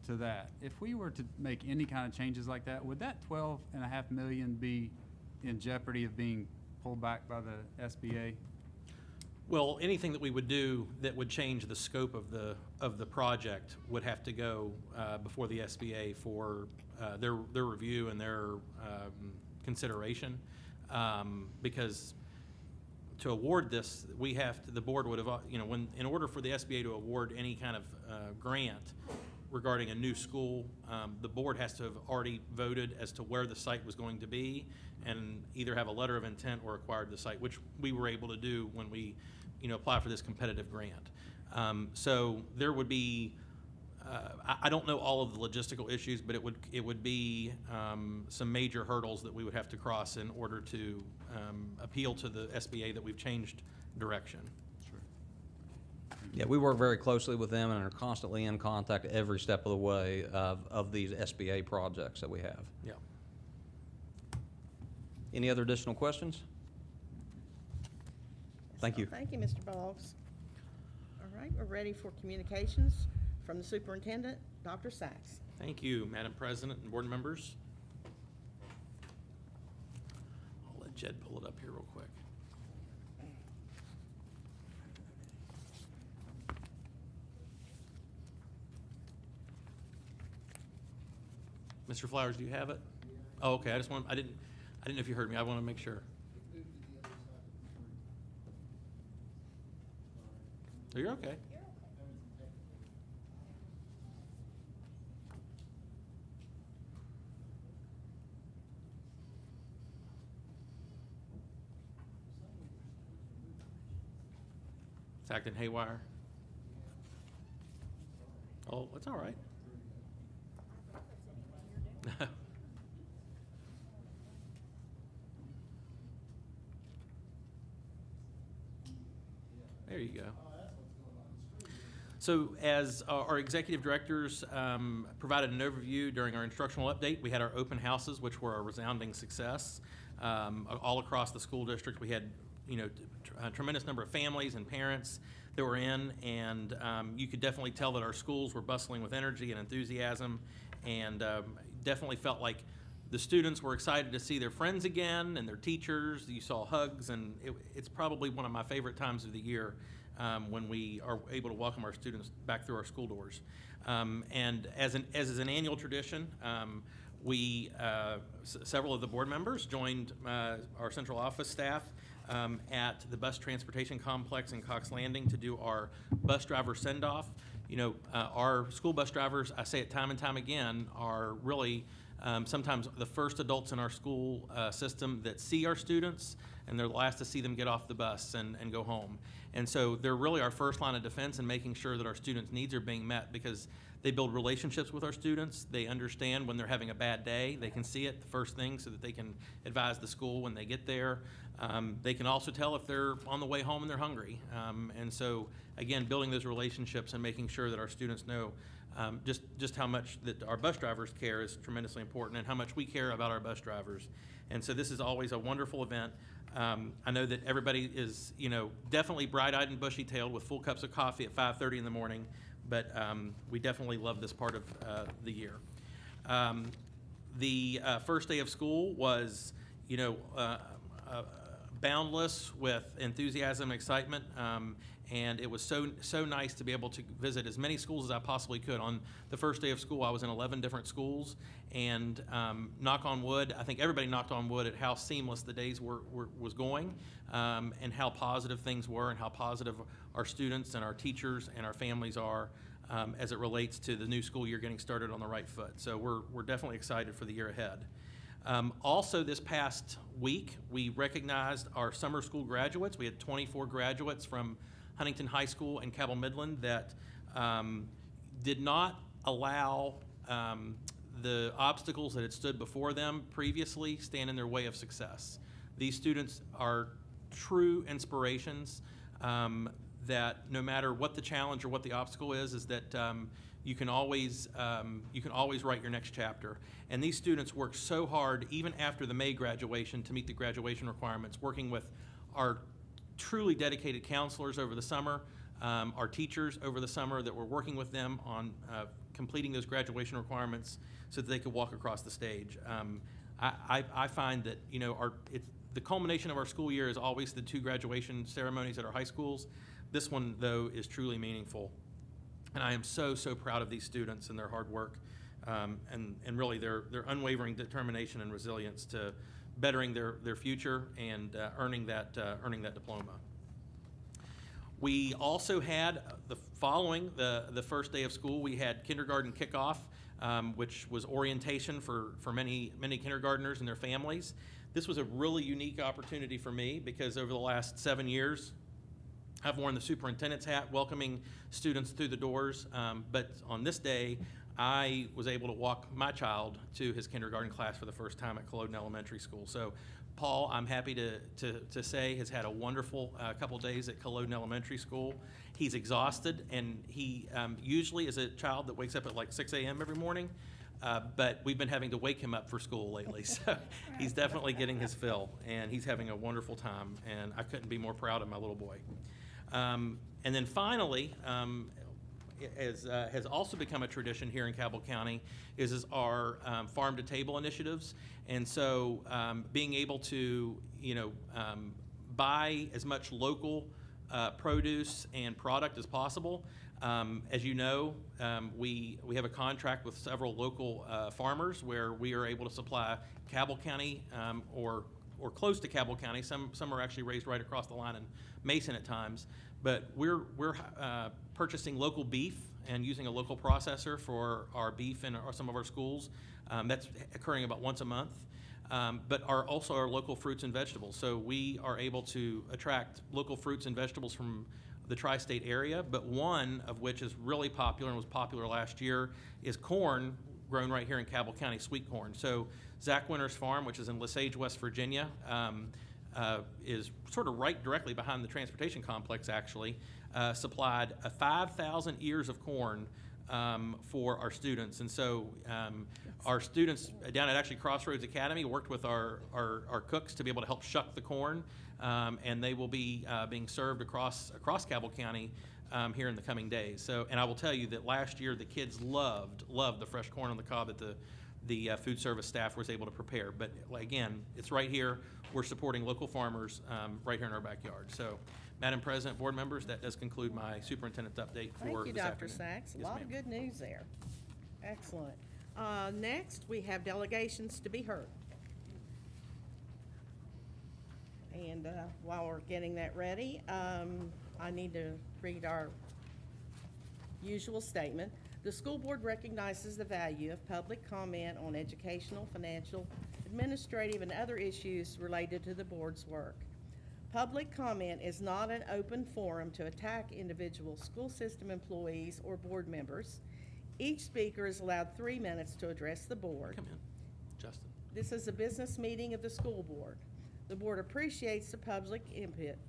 to that. If we were to make any kind of changes like that, would that $12.5 million be in jeopardy of being pulled back by the SBA? Well, anything that we would do that would change the scope of the project would have to go before the SBA for their review and their consideration, because to award this, we have to, the board would have, in order for the SBA to award any kind of grant regarding a new school, the board has to have already voted as to where the site was going to be and either have a letter of intent or acquired the site, which we were able to do when we apply for this competitive grant. So there would be, I don't know all of the logistical issues, but it would be some major hurdles that we would have to cross in order to appeal to the SBA that we've changed direction. Yeah, we work very closely with them and are constantly in contact every step of the way of these SBA projects that we have. Yeah. Any other additional questions? Thank you. Thank you, Mr. Boggs. All right, we're ready for communications from the superintendent, Dr. Sachs. Thank you, Madam President and board members. I'll let Jed pull it up here real quick. Mr. Flowers, do you have it? Oh, okay. I didn't know if you heard me. I want to make sure. Oh, you're okay. It's acting haywire. Oh, it's all right. There you go. So as our executive directors provided an overview during our instructional update, we had our open houses, which were a resounding success. All across the school district, we had a tremendous number of families and parents that were in, and you could definitely tell that our schools were bustling with energy and enthusiasm, and definitely felt like the students were excited to see their friends again and their teachers. You saw hugs, and it's probably one of my favorite times of the year when we are able to welcome our students back through our school doors. And as is an annual tradition, several of the board members joined our central office staff at the bus transportation complex in Cox Landing to do our bus driver send-off. Our school bus drivers, I say it time and time again, are really sometimes the first adults in our school system that see our students, and they're the last to see them get off the bus and go home. And so they're really our first line of defense in making sure that our students' needs are being met, because they build relationships with our students. They understand when they're having a bad day. They can see it the first thing so that they can advise the school when they get there. They can also tell if they're on the way home and they're hungry. And so, again, building those relationships and making sure that our students know just how much that our bus drivers care is tremendously important, and how much we care about our bus drivers. And so this is always a wonderful event. I know that everybody is, definitely bright-eyed and bushy-tailed with full cups of coffee at 5:30 in the morning, but we definitely love this part of the year. The first day of school was, boundless with enthusiasm and excitement, and it was so nice to be able to visit as many schools as I possibly could. On the first day of school, I was in 11 different schools, and knock on wood, I think everybody knocked on wood at how seamless the days was going, and how positive things were, and how positive our students and our teachers and our families are as it relates to the new school year getting started on the right foot. So we're definitely excited for the year ahead. Also, this past week, we recognized our summer school graduates. We had 24 graduates from Huntington High School and Cabell Midland that did not allow the obstacles that had stood before them previously stand in their way of success. These students are true inspirations, that no matter what the challenge or what the obstacle is that you can always write your next chapter. And these students worked so hard, even after the May graduation, to meet the graduation requirements, working with our truly dedicated counselors over the summer, our teachers over the summer that were working with them on completing those graduation requirements so that they could walk across the stage. I find that the culmination of our school year is always the 2 graduation ceremonies at our high schools. This one, though, is truly meaningful. And I am so proud of these students and their hard work, and really their unwavering determination and resilience to bettering their future and earning that diploma. We also had, following the first day of school, we had kindergarten kickoff, which was orientation for many kindergartners and their families. This was a really unique opportunity for me because over the last 7 years, I've worn the superintendent's hat welcoming students through the doors, but on this day, I was able to walk my child to his kindergarten class for the first time at Culloden Elementary School. So Paul, I'm happy to say, has had a wonderful couple days at Culloden Elementary School. He's exhausted, and he usually is a child that wakes up at like 6 a.m. every morning, but we've been having to wake him up for school lately. So he's definitely getting his fill, and he's having a wonderful time, and I couldn't be more proud of my little boy. And then finally, has also become a tradition here in Cabell County is our farm to table initiatives. And so being able to buy as much local produce and product as possible. As you know, we have a contract with several local farmers where we are able to supply Cabell County or close to Cabell County. Some are actually raised right across the line in Mason at times. But we're purchasing local beef and using a local processor for our beef in some of our schools. That's occurring about once a month. But also our local fruits and vegetables. So we are able to attract local fruits and vegetables from the tri-state area, but one of which is really popular and was popular last year is corn grown right here in Cabell County, sweet corn. So Zach Winter's farm, which is in Lesage, West Virginia, is sort of right directly behind the transportation complex, actually, supplied 5,000 ears of corn for our students. And so our students down at actually Crossroads Academy worked with our cooks to be able to help shuck the corn, and they will be being served across Cabell County here in the coming days. So, and I will tell you that last year the kids loved the fresh corn on the cob that the food service staff was able to prepare. But again, it's right here. We're supporting local farmers right here in our backyard. So, Madam President, board members, that does conclude my superintendent's update for Thank you, this Dr. afternoon. Sachs. A Yes, lot ma'am. of good news there. Excellent. Next, we have delegations to be heard. And while we're getting that ready, I need to read our usual statement. The school board recognizes the value of public comment on educational, financial, administrative, and other issues related to the board's work. Public comment is not an open forum to attack individual school system employees or board members. Each speaker is allowed 3 minutes to address the board. Come in, Justin. This is a business meeting of the school board. The board appreciates the public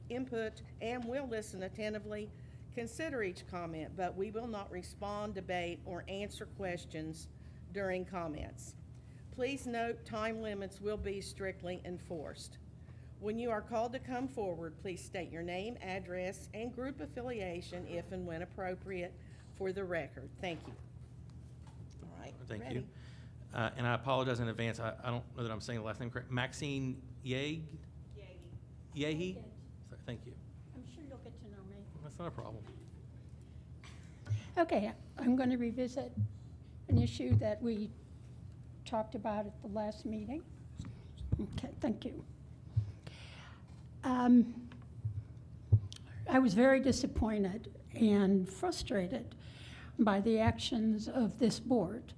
input and will listen attentively, consider each comment, but we will not respond, debate, or answer questions during comments. Please note time limits will be strictly enforced. When you are called to come forward, please state your name, address, and group affiliation if and when appropriate for the record. Thank you. All right. Thank ready? you. And I apologize in advance. I don't know that I'm saying the last name correct. Maxine Yeagy? Yeahy? Thank you. I'm sure you'll get to know me. That's not a problem. Okay, I'm going to revisit an issue that we talked about at the last meeting. Okay, thank you. I was very disappointed and frustrated by the actions of this board.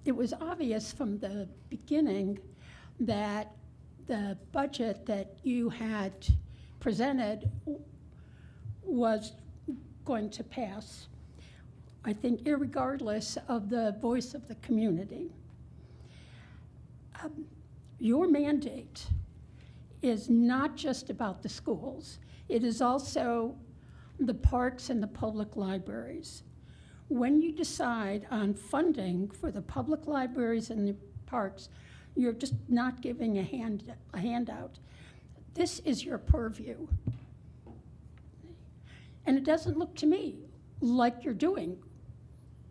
It was obvious from the beginning that the budget that you had presented was going to pass, I think, irregardless of the voice of the community. Your mandate is not just about the schools. It is also the parks and the public libraries. When you decide on funding for the public libraries and the parks, you're just not giving a handout. This is your purview. And it doesn't look to me like you're doing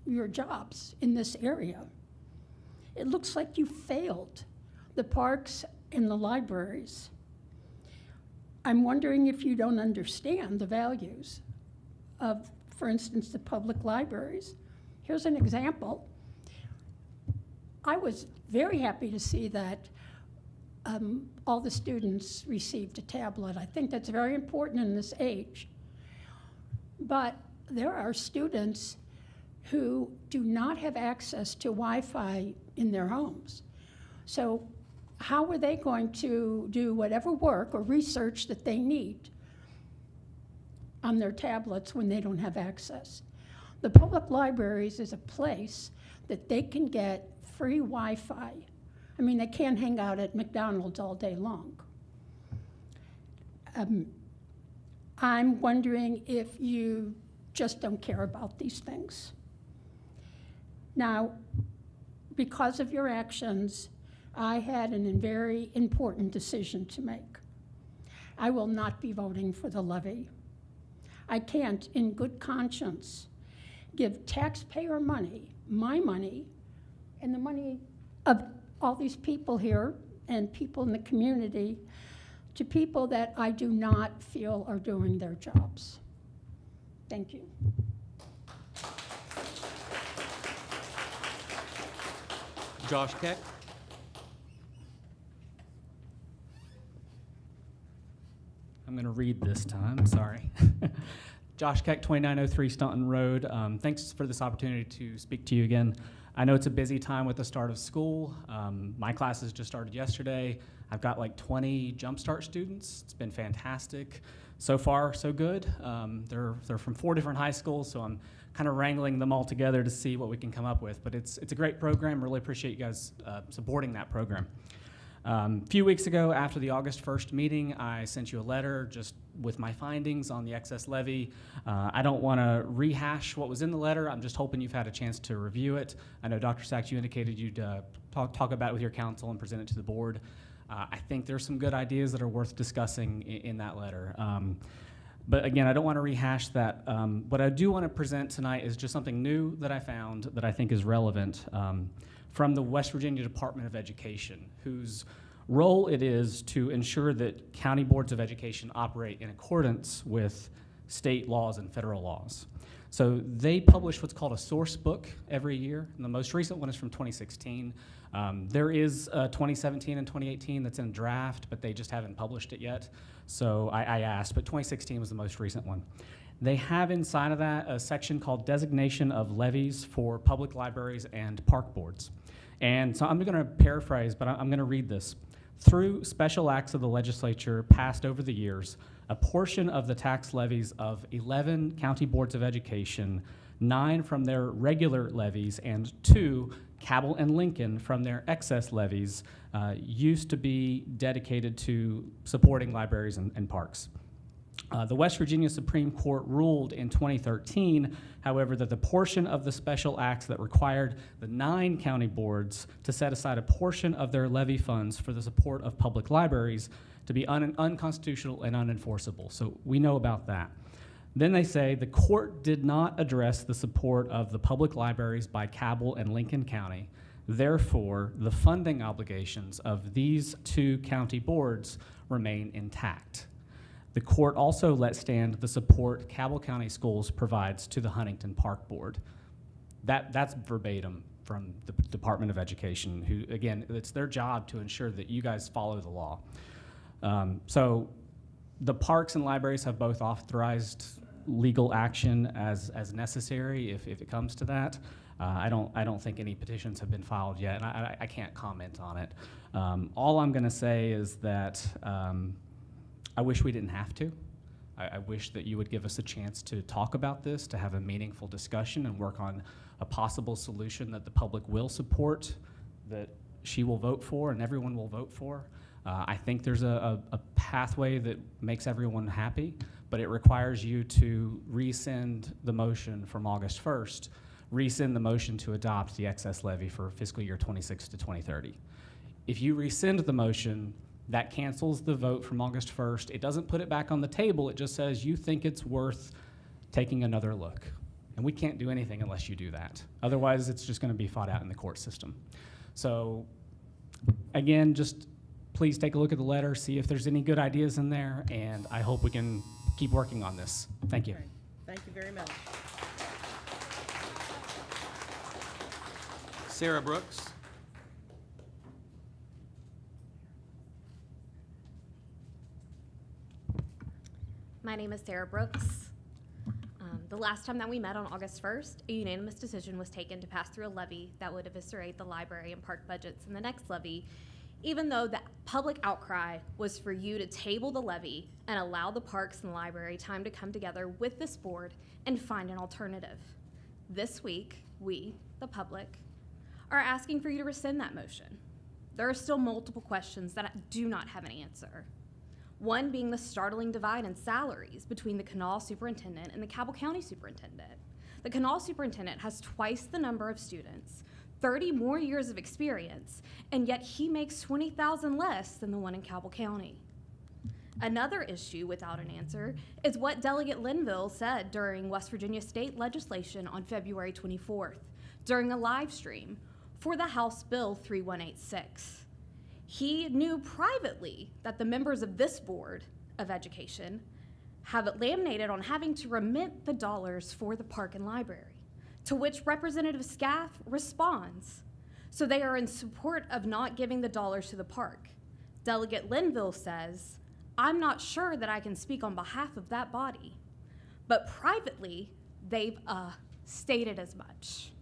your jobs in this area. It looks like you failed the parks and the libraries. I'm wondering if you don't understand the values of, for instance, the public libraries. Here's an example. I was very happy to see that all the students received a tablet. I think that's very important in this age. But there are students who do not have access to Wi-Fi in their homes. So how are they going to do whatever work or research that they need on their tablets when they don't have access? The public libraries is a place that they can get free Wi-Fi. I mean, they can't hang out at McDonald's all day long. I'm wondering if you just don't care about these things. Now, because of your actions, I had a very important decision to make. I will not be voting for the levy. I can't, in good conscience, give taxpayer money, my money, and the money of all these people here and people in the community to people that I do not feel are doing their jobs. Thank you. Josh Keck? I'm going to read this time, sorry. Josh Keck, 2903 Staunton Road. Thanks for this opportunity to speak to you again. I know it's a busy time with the start of school. My classes just started yesterday. I've got like 20 Jumpstart students. It's been fantastic. So far, so good. They're from 4 different high schools, so I'm kind of wrangling them all together to see what we can come up with. But it's a great program. Really appreciate you guys supporting that program. A few weeks ago, after the August 1st meeting, I sent you a letter just with my findings on the excess levy. I don't want to rehash what was in the letter. I'm just hoping you've had a chance to review it. I know, Dr. Sachs, you indicated you'd talk about it with your council and present it to the board. I think there's some good ideas that are worth discussing in that letter. But again, I don't want to rehash that. What I do want to present tonight is just something new that I found that I think is relevant from the West Virginia Department of Education, whose role it is to ensure that county boards of education operate in accordance with state laws and federal laws. So they publish what's called a source book every year, and the most recent one is from 2016. There is 2017 and 2018 that's in draft, but they just haven't published it yet. So I asked, but 2016 was the most recent one. They have inside of that a section called Designation of Levies for Public Libraries and Park Boards. And so I'm going to paraphrase, but I'm going to read this. Through special acts of the legislature passed over the years, a portion of the tax levies of 11 county boards of education, 9 from their regular levies, and 2, Cabell and Lincoln, from their excess levies, used to be dedicated to supporting libraries and parks. The West Virginia Supreme Court ruled in 2013, however, that the portion of the special acts that required the 9 county boards to set aside a portion of their levy funds for the support of public libraries to be unconstitutional and unenforceable. So we know about that. Then they say the court did not address the support of the public libraries by Cabell and Lincoln County. Therefore, the funding obligations of these 2 county boards remain intact. The court also let stand the support Cabell County Schools provides to the Huntington Park Board. That's verbatim from the Department of Education, who, again, it's their job to ensure that you guys follow the law. So the parks and libraries have both authorized legal action as necessary if it comes to that. I don't think any petitions have been filed yet, and I can't comment on it. All I'm going to say is that I wish we didn't have to. I wish that you would give us a chance to talk about this, to have a meaningful discussion and work on a possible solution that the public will support, that she will vote for and everyone will vote for. I think there's a pathway that makes everyone happy, but it requires you to rescind the motion from August 1st, rescind the motion to adopt the excess levy for fiscal year 26 to 2030. If you rescind the motion, that cancels the vote from August 1st. It doesn't put it back on the table. It just says you think it's worth taking another look. And we can't do anything unless you do that. Otherwise, it's just going to be fought out in the court system. So again, just please take a look at the letter, see if there's any good ideas in there, and I hope we can keep working on this. Thank you. Thank you very much. Sarah Brooks. My name is Sarah Brooks. The last time that we met on August 1st, a unanimous decision was taken to pass through a levy that would eviscerate the library and park budgets in the next levy, even though the public outcry was for you to table the levy and allow the parks and library time to come together with this board and find an alternative. This week, we, the public, are asking for you to rescind that motion. There are still multiple questions that do not have an answer. One being the startling divide in salaries between the Kanawha superintendent and the Cabell County superintendent. The Kanawha superintendent has twice the number of students, 30 more years of experience, and yet he makes $20,000 less than the one in Cabell County. Another issue without an answer is what Delegate Linville said during West Virginia state legislation on February 24th during a live stream for the House Bill 3186. He knew privately that the members of this Board of Education have it laminated on having to remit the dollars for the park and library, to which Representative Scaff responds. So they are in support of not giving the dollars to the park. Delegate Linville says, I'm not sure that I can speak on behalf of that body, but privately, they've stated as much.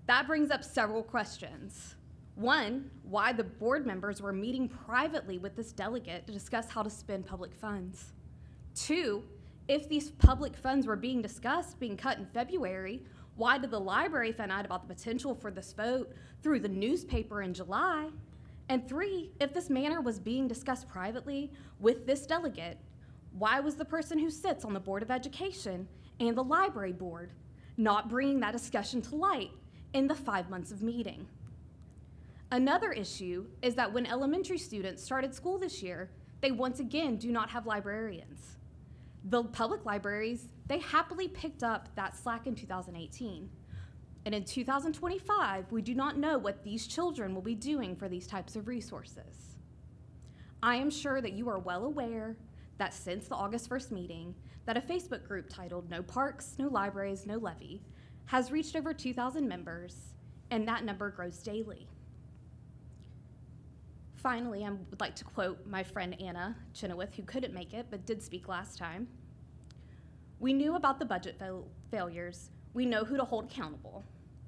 That brings up several questions. One, why the board members were meeting privately with this delegate to discuss how to spend public funds. Two, if these public funds were being discussed, being cut in February, why did the library find out about the potential for this vote through the newspaper in July? And three, if this matter was being discussed privately with this delegate, why was the person who sits on the Board of Education and the library board not bringing that discussion to light in the 5 months of meeting? Another issue is that when elementary students started school this year, they once again do not have librarians. The public libraries, they happily picked up that slack in 2018. And in 2025, we do not know what these children will be doing for these types of resources. I am sure that you are well aware that since the August 1st meeting, that a Facebook group titled No Parks, No Libraries, No Levy has reached over 2,000 members, and that number grows daily. Finally, I would like to quote my friend Anna Chenoweth, who couldn't make it but did speak last time. We knew about the budget failures. We know who to hold accountable.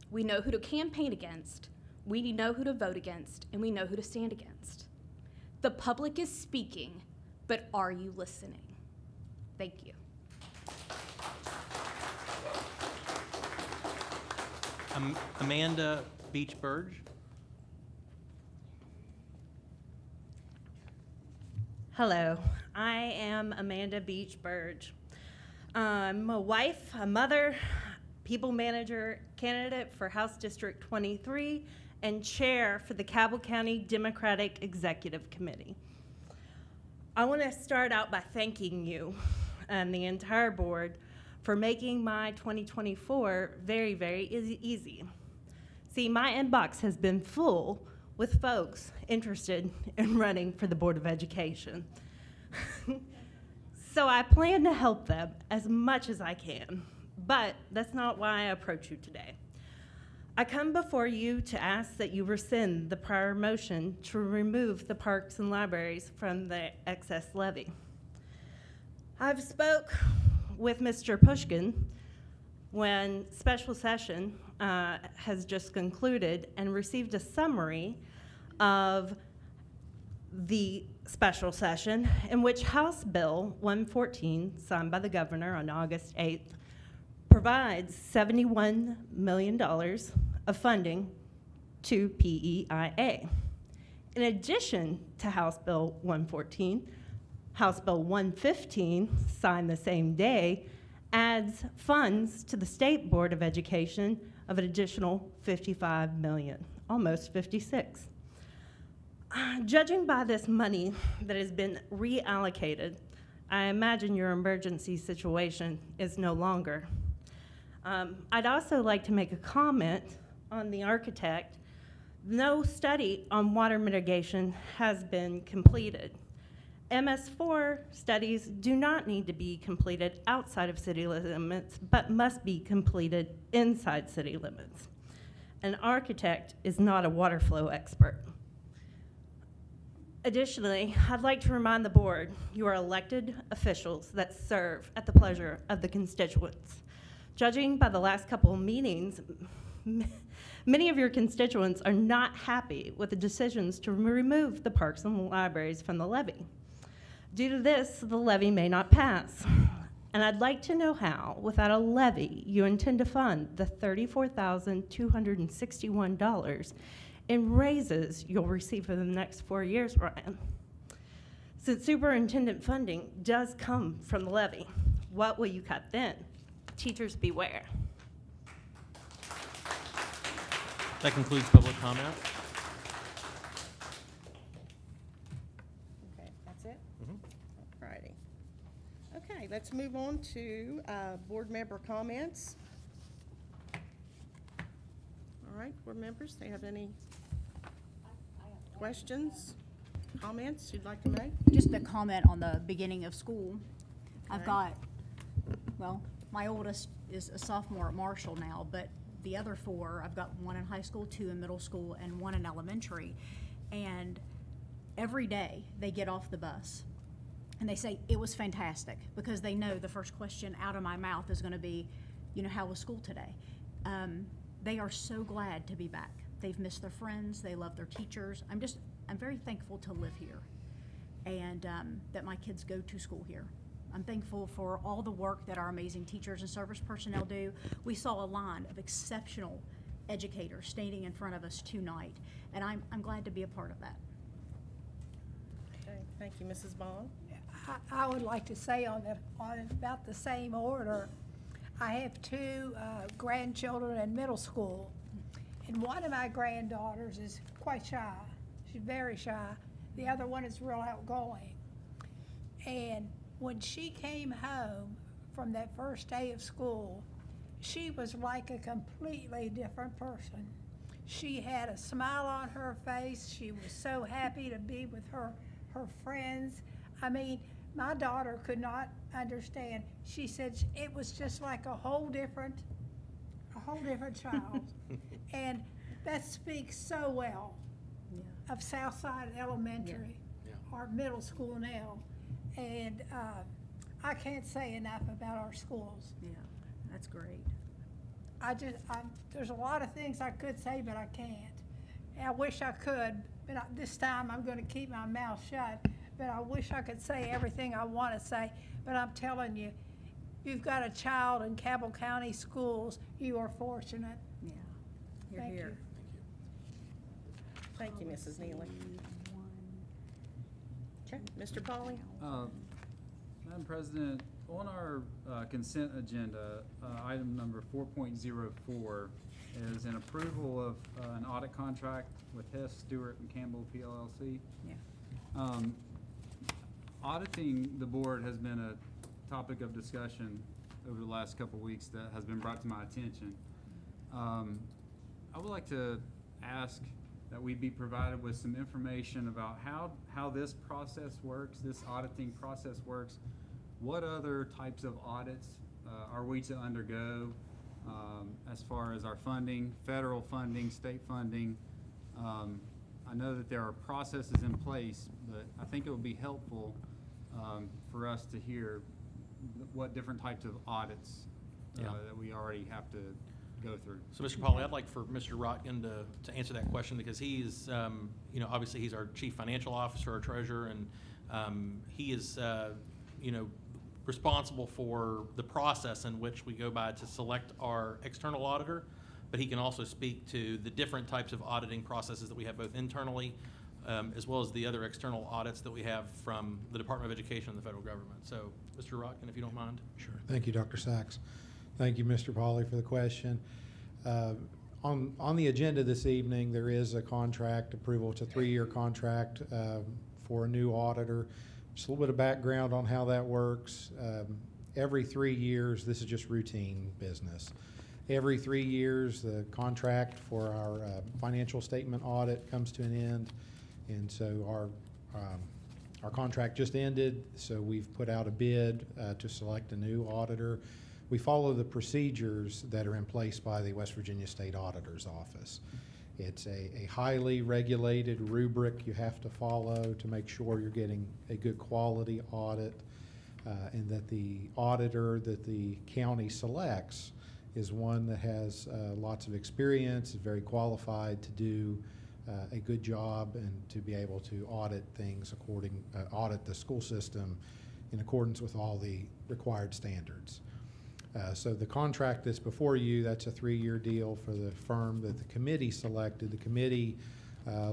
We know who to campaign against. We know who to vote against, and we know who to stand against. The public is speaking, but are you listening? Thank you. Amanda Beach Burge. Hello, I am Amanda Beach Burge. I'm a wife, a mother, people manager candidate for House District 23, and chair for the Cabell County Democratic Executive Committee. I want to start out by thanking you and the entire board for making my 2024 very, very easy. See, my inbox has been full with folks interested in running for the Board of Education. So I plan to help them as much as I can, but that's not why I approach you today. I come before you to ask that you rescind the prior motion to remove the parks and libraries from the excess levy. I've spoke with Mr. Pushkin when special session has just concluded and received a summary of the special session in which House Bill 114, signed by the governor on August 8th, provides $71 million of funding to PEIA. In addition to House Bill 114, House Bill 115, signed the same day, adds funds to the State Board of Education of an additional $55 million, almost 56. Judging by this money that has been reallocated, I imagine your emergency situation is no longer. I'd also like to make a comment on the architect. No study on water mitigation has been completed. MS4 studies do not need to be completed outside of city limits, but must be completed inside city limits. An architect is not a water flow expert. Additionally, I'd like to remind the board, you are elected officials that serve at the pleasure of the constituents. Judging by the last couple of meetings, many of your constituents are not happy with the decisions to remove the parks and libraries from the levy. Due to this, the levy may not pass. And I'd like to know how, without a levy, you intend to fund the $34,261 in raises you'll receive for the next 4 years, Ryan. Since superintendent funding does come from the levy, what will you cut then? Teachers beware. That concludes public comment. Okay, that's it? All righty. Okay, let's move on to board member comments. All right, board members, do you have any questions, comments you'd like to make? Just a comment on the beginning of school. I've Okay. got, well, my oldest is a sophomore at Marshall now, but the other four, I've got one in high school, two in middle school, and one in elementary. And every day they get off the bus and they say, it was fantastic, because they know the first question out of my mouth is going to be, you know, how was school today? They are so glad to be back. They've missed their friends. They love their teachers. I'm very thankful to live here and that my kids go to school here. I'm thankful for all the work that our amazing teachers and service personnel do. We saw a line of exceptional educators standing in front of us tonight, and I'm glad to be a part of that. Okay, thank you, Mrs. Bond. I would like to say on about the same order, I have two grandchildren in middle school, and one of my granddaughters is quite shy. She's very shy. The other one is real outgoing. And when she came home from that first day of school, she was like a completely different person. She had a smile on her face. She was so happy to be with her friends. I mean, My daughter could not understand. She said it was just like a whole different child. And that speaks so well of Southside Elementary, our middle school now. And I can't say enough about our schools. Yeah, that's great. There's a lot of things I could say, but I can't. And I wish I could, but this time I'm going to keep my mouth shut. But I wish I could say everything I want to say. But I'm telling you, you've got a child in Cabell County schools, you are fortunate. Yeah, you're Thank here. you. Thank you, Mrs. Neely. Okay, Mr. Pauly? Madam President, on our consent agenda, item number 4.04 is an approval of an audit contract with Hess, Stewart, and Campbell PLLC. Yeah. Auditing the board has been a topic of discussion over the last couple of weeks that has been brought to my attention. I would like to ask that we be provided with some information about how this process works, this auditing process works. What other types of audits are we to undergo as far as our funding, federal funding, state funding? I know that there are processes in place, but I think it would be helpful for us to hear what different types of audits that we already have to go through. So, Mr. Pauly, I'd like for Mr. Rotkin to answer that question, because he's, obviously he's our chief financial officer, our treasurer, and he is, responsible for the process in which we go by to select our external auditor, but he can also speak to the different types of auditing processes that we have both internally as well as the other external audits that we have from the Department of Education and the federal government. So, Mr. Rotkin, if you don't mind. Sure. Thank you, Dr. Sachs. Thank you, Mr. Pauly, for the question. On the agenda this evening, there is a contract approval. It's a 3-year contract for a new auditor. Just a little bit of background on how that works. Every 3 years, this is just routine business. Every 3 years, the contract for our financial statement audit comes to an end, and so our contract just ended, so we've put out a bid to select a new auditor. We follow the procedures that are in place by the West Virginia State Auditor's Office. It's a highly regulated rubric you have to follow to make sure you're getting a good quality audit, and that the auditor that the county selects is one that has lots of experience, is very qualified to do a good job and to be able to audit things audit the school system in accordance with all the required standards. So the contract that's before you, that's a 3-year deal for the firm that the committee selected. The committee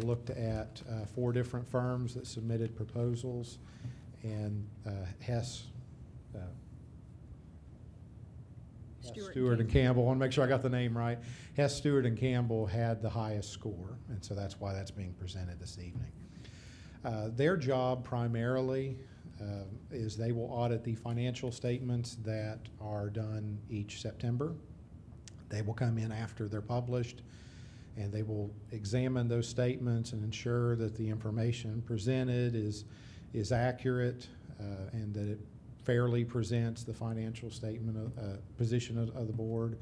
looked at 4 different firms that submitted proposals, and Hess, Stewart and Campbell, I want to make sure I got the name right. Hess, Stewart, and Campbell had the highest score, and so that's why that's being presented this evening. Their job primarily is they will audit the financial statements that are done each September. They will come in after they're published, and they will examine those statements and ensure that the information presented is accurate and that it fairly presents the financial statement position of the board.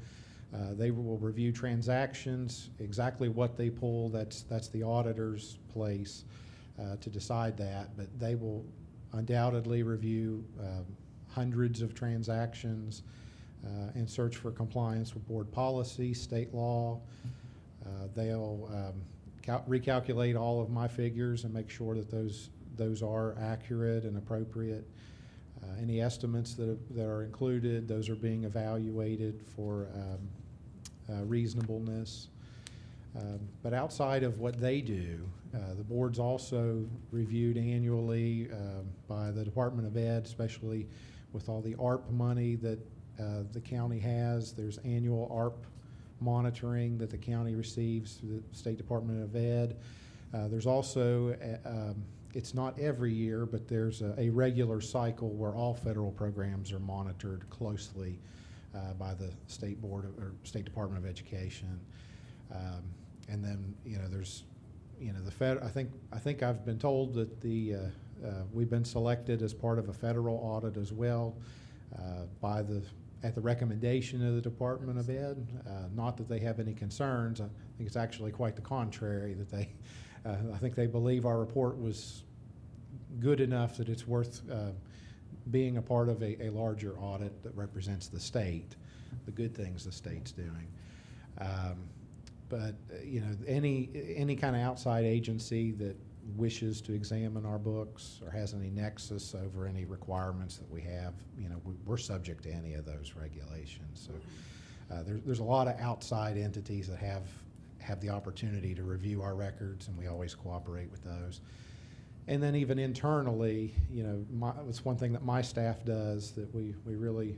They will review transactions. Exactly what they pull, that's the auditor's place to decide that, but they will undoubtedly review hundreds of transactions and search for compliance with board policy, state law. They'll recalculate all of my figures and make sure that those are accurate and appropriate. Any estimates that are included, those are being evaluated for reasonableness. But outside of what they do, the board's also reviewed annually by the Department of Ed, especially with all the ARP money that the county has. There's annual ARP monitoring that the county receives through the State Department of Ed. There's also, it's not every year, but there's a regular cycle where all federal programs are monitored closely by the State Board or State Department of Education. And then, there's, the Fed. I think I've been told that the We've been selected as part of a federal audit as well at the recommendation of the Department of Ed. Not that they have any concerns. I think it's actually quite the contrary, that I think they believe our report was good enough that it's worth being a part of a larger audit that represents the state, the good things the state's doing. But you know, any kind of outside agency that wishes to examine our books or has any nexus over any requirements that we have, you know, we're subject to any of those regulations. So there's a lot of outside entities that have the opportunity to review our records, and we always cooperate with those. And then even internally, you know, it's one thing that my staff does that we really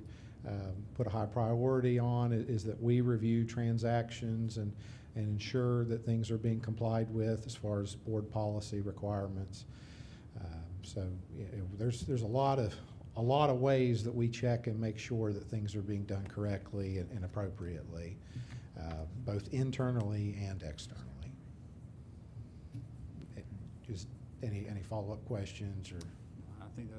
put a high priority on is that we review transactions and ensure that things are being complied with as far as board policy requirements. So you know, there's a lot of ways that we check and make sure that things are being done correctly and appropriately, both internally and externally. Just any follow-up questions or? I think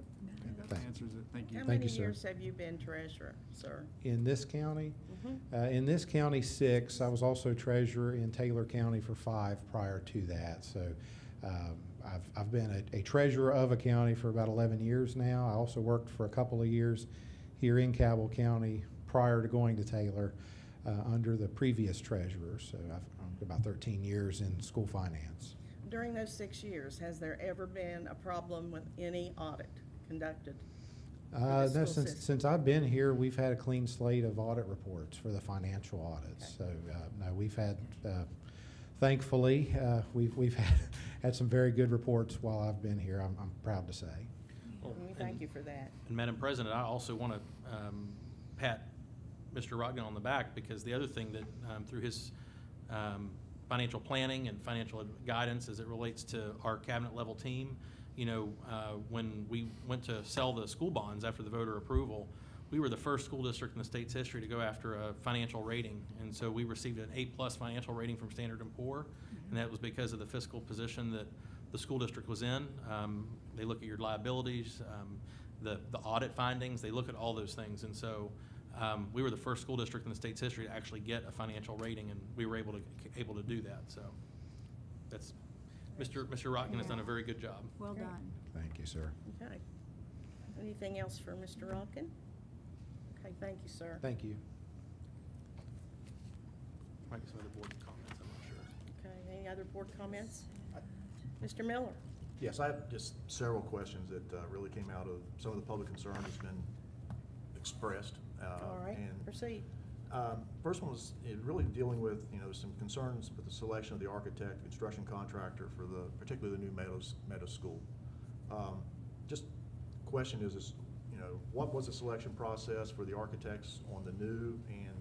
that answers it. Thank you. How Thank many you, sir. years have you been treasurer, sir? In this county? Mhm. In this county, 6. I was also treasurer in Taylor County for 5 prior to that. So I've been a treasurer of a county for about 11 years now. I also worked for a couple of years here in Cabell County prior to going to Taylor under the previous treasurer. So I've about 13 years in school finance. During those 6 years, has there ever been a problem with any audit conducted? No, since I've been here, we've had a clean slate of audit reports for the financial audits. Okay. So no, we've had, thankfully, we've had some very good reports while I've been here. I'm proud to say. Well, we thank you for that. And Madam President, I also want to pat Mr. Roggen on the back, because the other thing that through his financial planning and financial guidance as it relates to our cabinet level team, you know, when we went to sell the school bonds after the voter approval, we were the first school district in the state's history to go after a financial rating. And so we received an A+ financial rating from Standard & Poor, and that was because of the fiscal position that the school district was in. They look at your liabilities, the audit findings, they look at all those things. And so we were the first school district in the state's history to actually get a financial rating, and we were able to do that. So that's Mr. Rotkin has done a very good job. Well done. Thank you, sir. Okay. Anything else for Mr. Rotkin? Okay, thank you, sir. Thank you. Might be some other board comments, I'm not sure. Okay, any other board comments? Mr. Miller? Yes, I have just several questions that really came out of some of the public concern that's been expressed. All right, proceed. First one was really dealing with, you know, some concerns with the selection of the architect, construction contractor for particularly the new Meadows School. Just question is, you know, what was the selection process for the architects on the new and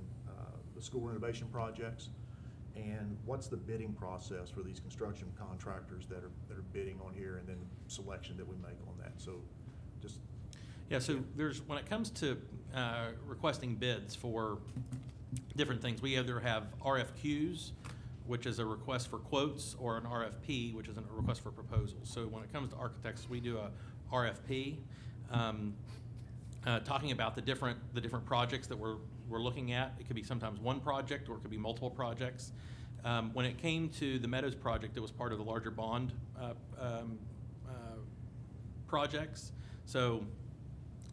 the school renovation projects? And what's the bidding process for these construction contractors that are bidding on here, and then selection that we make on that? So just. Yeah, so when it comes to requesting bids for different things, we either have RFQs, which is a request for quotes, or an RFP, which is a request for proposals. So when it comes to architects, we do a RFP, talking about the different projects that we're looking at. It could be sometimes one project, or it could be multiple projects. When it came to the Meadows project, it was part of the larger bond projects. So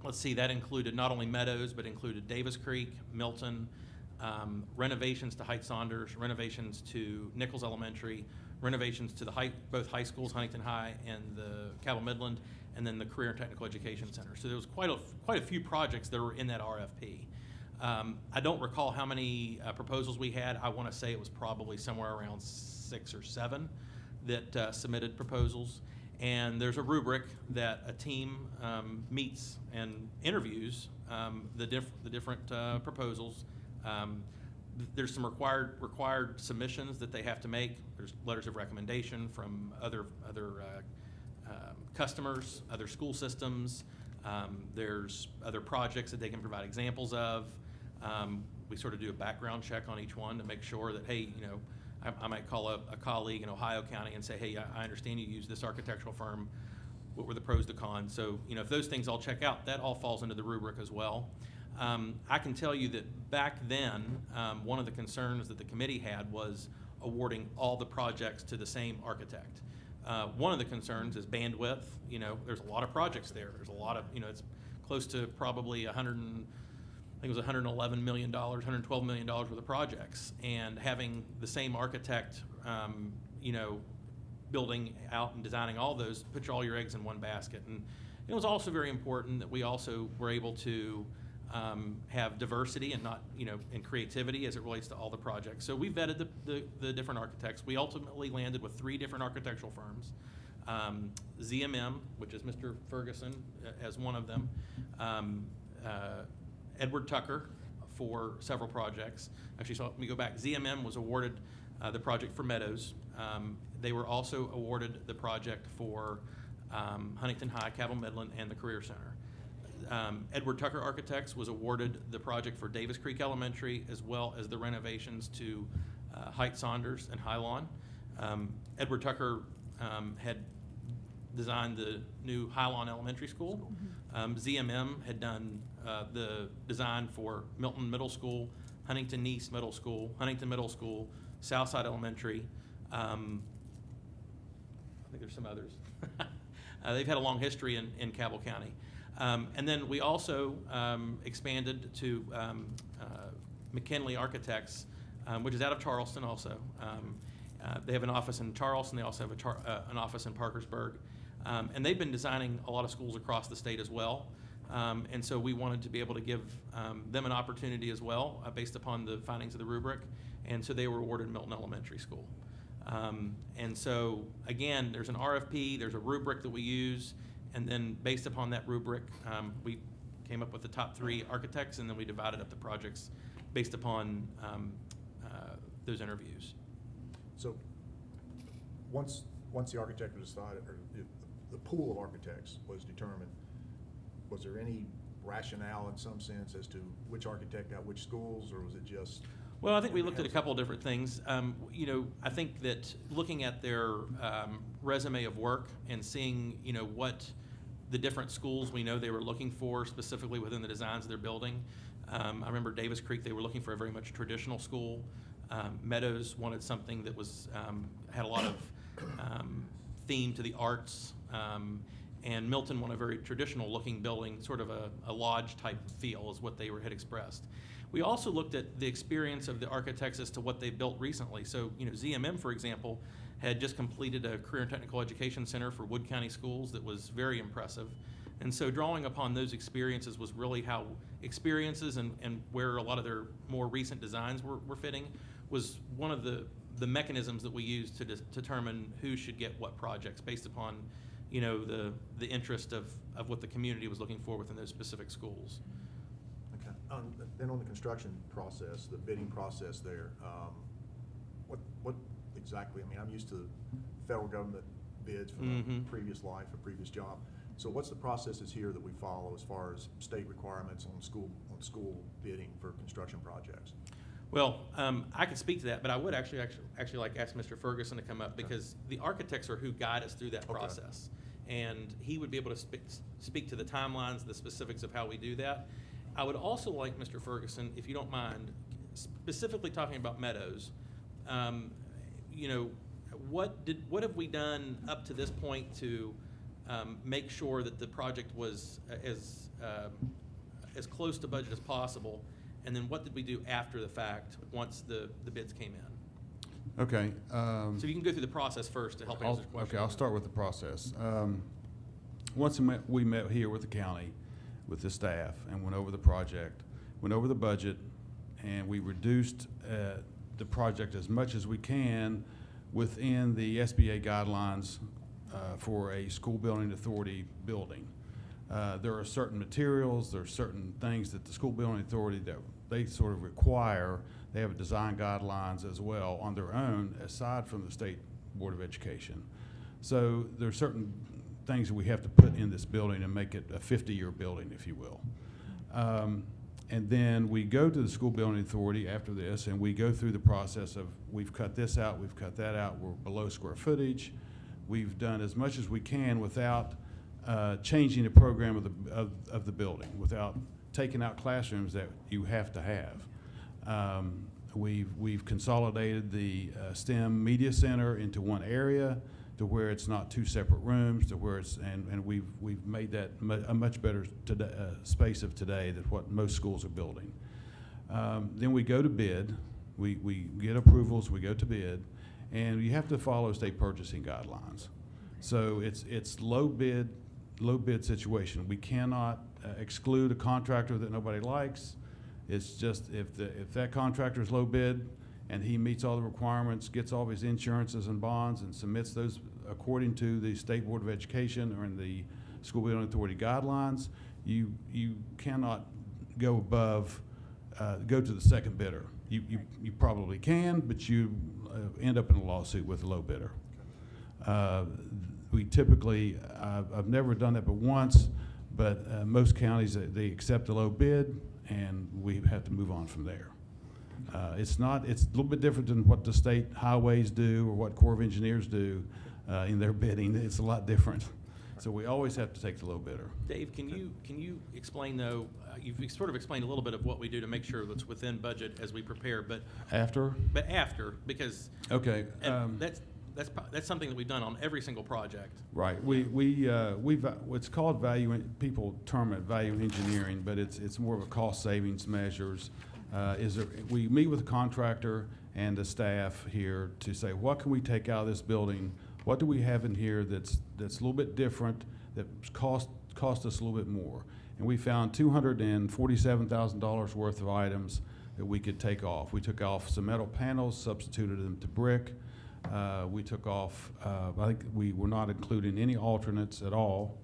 let's see, that included not only Meadows, but included Davis Creek, Milton, renovations to Heights Saunders, renovations to Nichols Elementary, renovations to both high schools, Huntington High and the Cabell Midland, and then the Career and Technical Education Center. So there was quite a few projects that were in that RFP. I don't recall how many proposals we had. I want to say it was probably somewhere around 6 or 7 that submitted proposals. And there's a rubric that a team meets and interviews the different proposals. There's some required submissions that they have to make. There's letters of recommendation from other customers, other school systems. There's other projects that they can provide examples of. We sort of do a background check on each one to make sure that, hey, you know, I might call a colleague in Ohio County and say, hey, I understand you use this architectural firm. what were the pros, the cons. So, you know, if those things all check out, that all falls into the rubric as well. I can tell you that back then, one of the concerns that the committee had was awarding all the projects to the same architect. One of the concerns is bandwidth. You know, there's a lot of projects there. There's a lot of, you know, it's close to probably I think it was $111 million, $112 million worth of projects. And having the same architect, you know, building out and designing all those, put all your eggs in one basket. And it was also very important that we also were able to have diversity and not, you know, and creativity as it relates to all the projects. So we vetted the different architects. We ultimately landed with 3 different architectural firms. ZMM, which is Mr. Ferguson as one of them, Edward Tucker for several projects. Actually, so let me go back. ZMM was awarded the project for Meadows. They were also awarded the project for Huntington High, Cabell Midland, and the Career Center. Edward Tucker Architects was awarded the project for Davis Creek Elementary, as well as the renovations to Height Saunders and High Lawn. Edward Tucker had designed the new High Lawn Elementary School. ZMM had done the design for Milton Middle School, Huntington East Middle School, Huntington Middle School, Southside Elementary. I think there's some others. They've had a long history in Cabell County. And then we also expanded to McKinley Architects, which is out of Charleston also. They have an office in Charleston. They also have an office in Parkersburg. And they've been designing a lot of schools across the state as well. And so we wanted to be able to give them an opportunity as well based upon the findings of the rubric. And so they were awarded Milton Elementary School. And so, again, there's an RFP, there's a rubric that we use, and then based upon that rubric, we came up with the top 3 architects, and then we divided up the projects based upon those interviews. So once the architect was decided, or the pool of architects was determined, was there any rationale in some sense as to which architect got which schools, or was it just? Well, I think we looked at a couple of different things. You know, I think that looking at their resume of work and seeing, you know, what the different schools we know they were looking for specifically within the designs of their building. I remember Davis Creek, they were looking for a very much traditional school. Meadows wanted something that was had a lot of theme to the arts. And Milton wanted a very traditional looking building, sort of a lodge type feel is what they had expressed. We also looked at the experience of the architects as to what they built recently. So, you know, ZMM, for example, had just completed a career and technical education center for Wood County schools that was very impressive. And so drawing upon those experiences was really how experiences and where a lot of their more recent designs were fitting was one of the mechanisms that we used to determine who should get what projects based upon, you know, the interest of what the community was looking for within those specific schools. Okay. Then on the construction process, the bidding process there, what exactly? I mean, I'm used to federal government bids from a previous life, a previous job. So what's the processes here that we follow as far as state requirements on school bidding for construction projects? Well, I could speak to that, but I would actually like ask Mr. Ferguson to come up because the architects are who guide us through that process. And he would be able to speak to the timelines, the specifics of how we do that. I would also like Mr. Ferguson, if you don't mind, specifically talking about Meadows, you know, what have we done up to this point to make sure that the project was as close to budget as possible? And then what did we do after the fact once the bids came in? Okay. So you can go through the process first to help answer the question. Okay, I'll start with the process. Once we met here with the county, with the staff, and went over the project, went over the budget, and we reduced the project as much as we can within the SBA guidelines for a school building authority building. There are certain materials, there are certain things that the school building authority that they sort of require. They have design guidelines as well on their own, aside from the State Board of Education. So there are certain things that we have to put in this building and make it a 50-year building, if you will. And then we go to the school building authority after this, and we go through the process of we've cut this out, we've cut that out, we're below square footage. We've done as much as we can without changing the program of the building without taking out classrooms that you have to have. We've consolidated the STEM Media Center into one area to where it's not two separate rooms, to where it's, and we've made that a much better today, space of today than what most schools are building. Then we go to bid, we get approvals, we go to bid, and you have to follow state purchasing guidelines. So it's low bid situation. We cannot exclude a contractor that nobody likes. It's just if that contractor is low bid and he meets all the requirements, gets all of his insurances and bonds, and submits those according to the State Board of Education or in the School Building Authority guidelines, you cannot go above, go to the second bidder. You probably can, but you end up in a lawsuit with a low bidder. We typically, I've never done that but once, but most counties, they accept a low bid, and we have to move on from there. It's a little bit different than what the state highways do or what Corps of Engineers do in their bidding. It's a lot different. So we always have to take the low bidder. Dave, can you explain though, you've sort of explained a little bit of what we do to make sure that's within budget as we prepare, but After? Because Okay. that's something that we've done on every single project. Right. We've what's called people term it value engineering, but it's more of a cost savings measures. We meet with the contractor and the staff here to say, what can we take out of this building? What do we have in here that's a little bit different, that cost us a little bit more? And we found $247,000 worth of items that we could take off. We took off some metal panels, substituted them to brick. We took off, I think we were not including any alternates at all.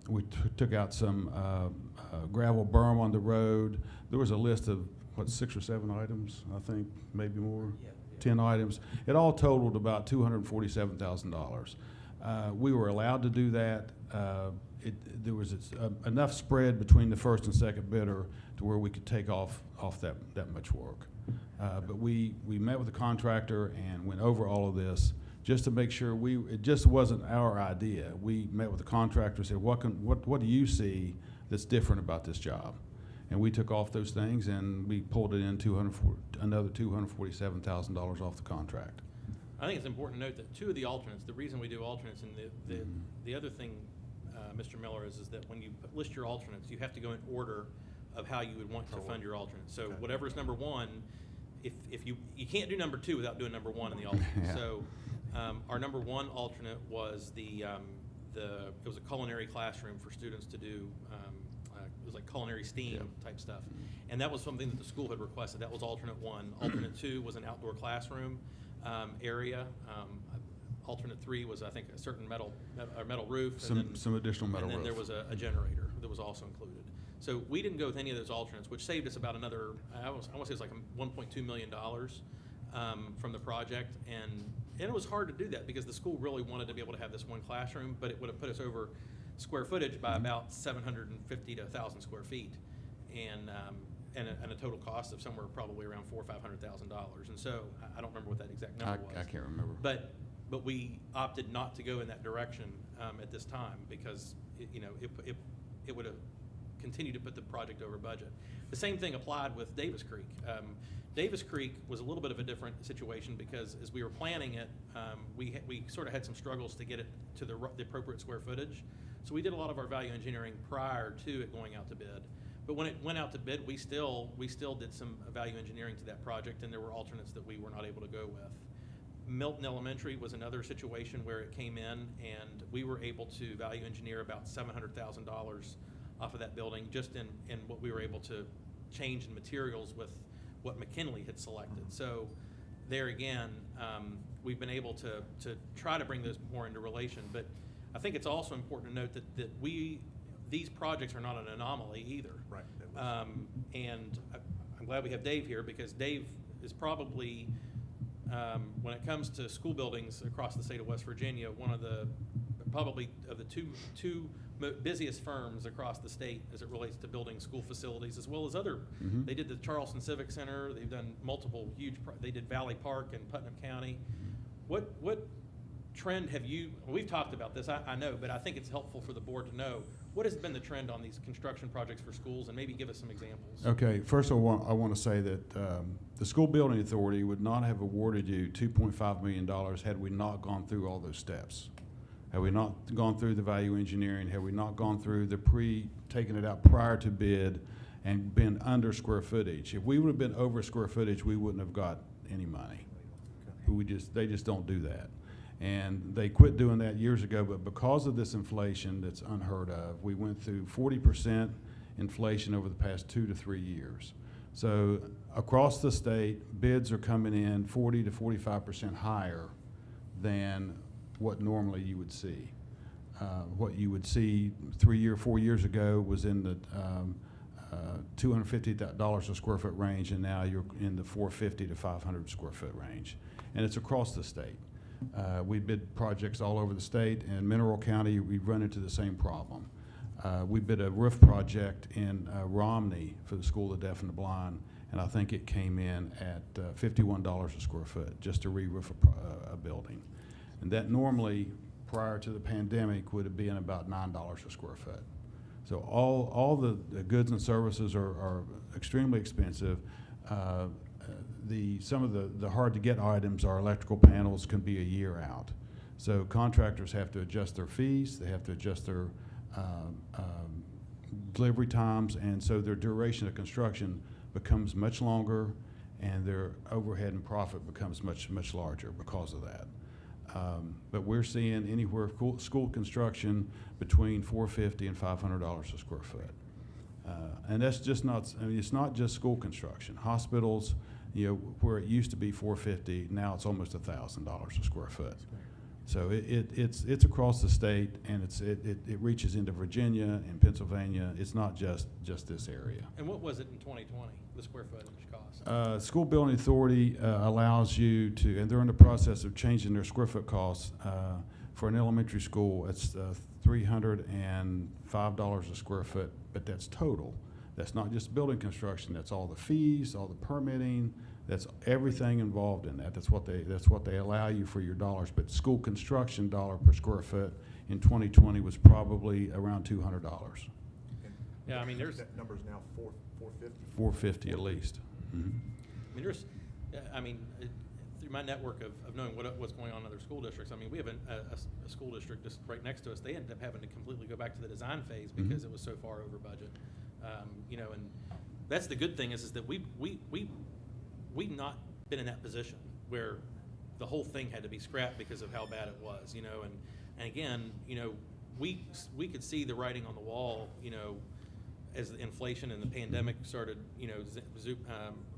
We took out some gravel berm on the road. There was a list of, 6 or 7 items, I think, maybe more, 10 items. It all totaled about $247,000. We were allowed to do that. There was enough spread between the first and second bidder to where we could take off that much work. But we met with the contractor and went over all of this just to make sure it just wasn't our idea. We met with the contractor and said, what do you see that's different about this job? And we took off those things and we pulled it in another $247,000 off the contract. I think it's important to note that 2 of the alternates, the reason we do alternates, and the other thing, Mr. Miller, is that when you list your alternates, you have to go in order of how you would want to fund your alternates. So whatever's number 1, if you can't do number 2 without doing number 1 in the alternate. Yeah. So our number 1 alternate was it was a culinary classroom for students to do. It was like culinary STEAM type stuff, and that was something that the school had requested. That was alternate 1. Alternate 2 was an outdoor classroom area. Alternate 3 was, I think, a certain metal roof. Some additional metal roof. And then there was a generator that was also included. So we didn't go with any of those alternates, which saved us about another, I want to say it's like $1.2 million from the project. And it was hard to do that because the school really wanted to be able to have this one classroom, but it would have put us over square footage by about 750 to 1,000 square feet, and a total cost of somewhere probably around $400,000 or $500,000. And so I don't remember what that exact number was. I can't remember. But we opted not to go in that direction at this time because it would have continued to put the project over budget. The same thing applied with Davis Creek. Davis Creek was a little bit of a different situation because as we were planning it, we sort of had some struggles to get it to the appropriate square footage. So we did a lot of our value engineering prior to it going out to bid. But when it went out to bid, we still did some value engineering to that project, and there were alternates that we were not able to go with. Milton Elementary was another situation where it came in, and we were able to value engineer about $700,000 off of that building just in what we were able to change in materials with what McKinley had selected. So there again, we've been able to try to bring those more into relation. But I think it's also important to note that these projects are not an anomaly either. Right. And I'm glad we have Dave here because Dave is probably, when it comes to school buildings across the state of West Virginia, one of the two busiest firms across the state as it relates to building school facilities, as well as other. Mm-hmm. They did the Charleston Civic Center. They've done multiple huge. They did Valley Park in Putnam County. What trend have you, we've talked about this, I know, but I think it's helpful for the board to know, what has been the trend on these construction projects for schools, and maybe give us some examples? Okay, first I want to say that the School Building Authority would not have awarded you $2.5 million had we not gone through all those steps. Had we not gone through the value engineering, had we not gone through the taking it out prior to bid and been under square footage. If we would have been over square footage, we wouldn't have got any money. They just don't do that. And they quit doing that years ago, but because of this inflation that's unheard of, we went through 40% inflation over the past 2 to 3 years. So across the state, bids are coming in 40 to 45% higher than what normally you would see. What you would see 4 years ago was in the $250 a square foot range, and now you're in the $450 to $500 square foot range. And it's across the state. We bid projects all over the state, and Mineral County, we've run into the same problem. We bid a roof project in Romney for the School of the Deaf and the Blind, and I think it came in at $51 a square foot just to re-roof a building. And that normally, prior to the pandemic, would have been about $9 a square foot. So all the goods and services are extremely expensive. Some of the hard to get items, our electrical panels, can be a year out. So contractors have to adjust their fees, they have to adjust their delivery times, and so their duration of construction becomes much longer, and their overhead and profit becomes much larger because of that. But we're seeing anywhere school construction between $450 and $500 a square foot. And that's just not, I mean, it's not just school construction. Hospitals, where it used to be $450, now it's almost $1,000 a square foot. So it's across the state, and it reaches into Virginia and Pennsylvania. It's not just this area. And what was it in 2020, the square footage cost? School Building Authority allows you to, and they're in the process of changing their square foot costs. For an elementary school, it's $305 a square foot, but that's total. That's not just building construction. That's all the fees, all the permitting. That's everything involved in that. That's what they allow you for your dollars. But school construction dollar per square foot in 2020 was probably around $200. Yeah, I mean, that number's now 450. 450 at least. Mm-hmm. I mean, through my network of knowing what's going on in other school districts, I mean, we have a school district just right next to us. They ended up having to completely go back to the design phase because it was so far over budget. And that's the good thing is that we've not been in that position where the whole thing had to be scrapped because of how bad it was, and again, we could see the writing on the wall, as the inflation and the pandemic started,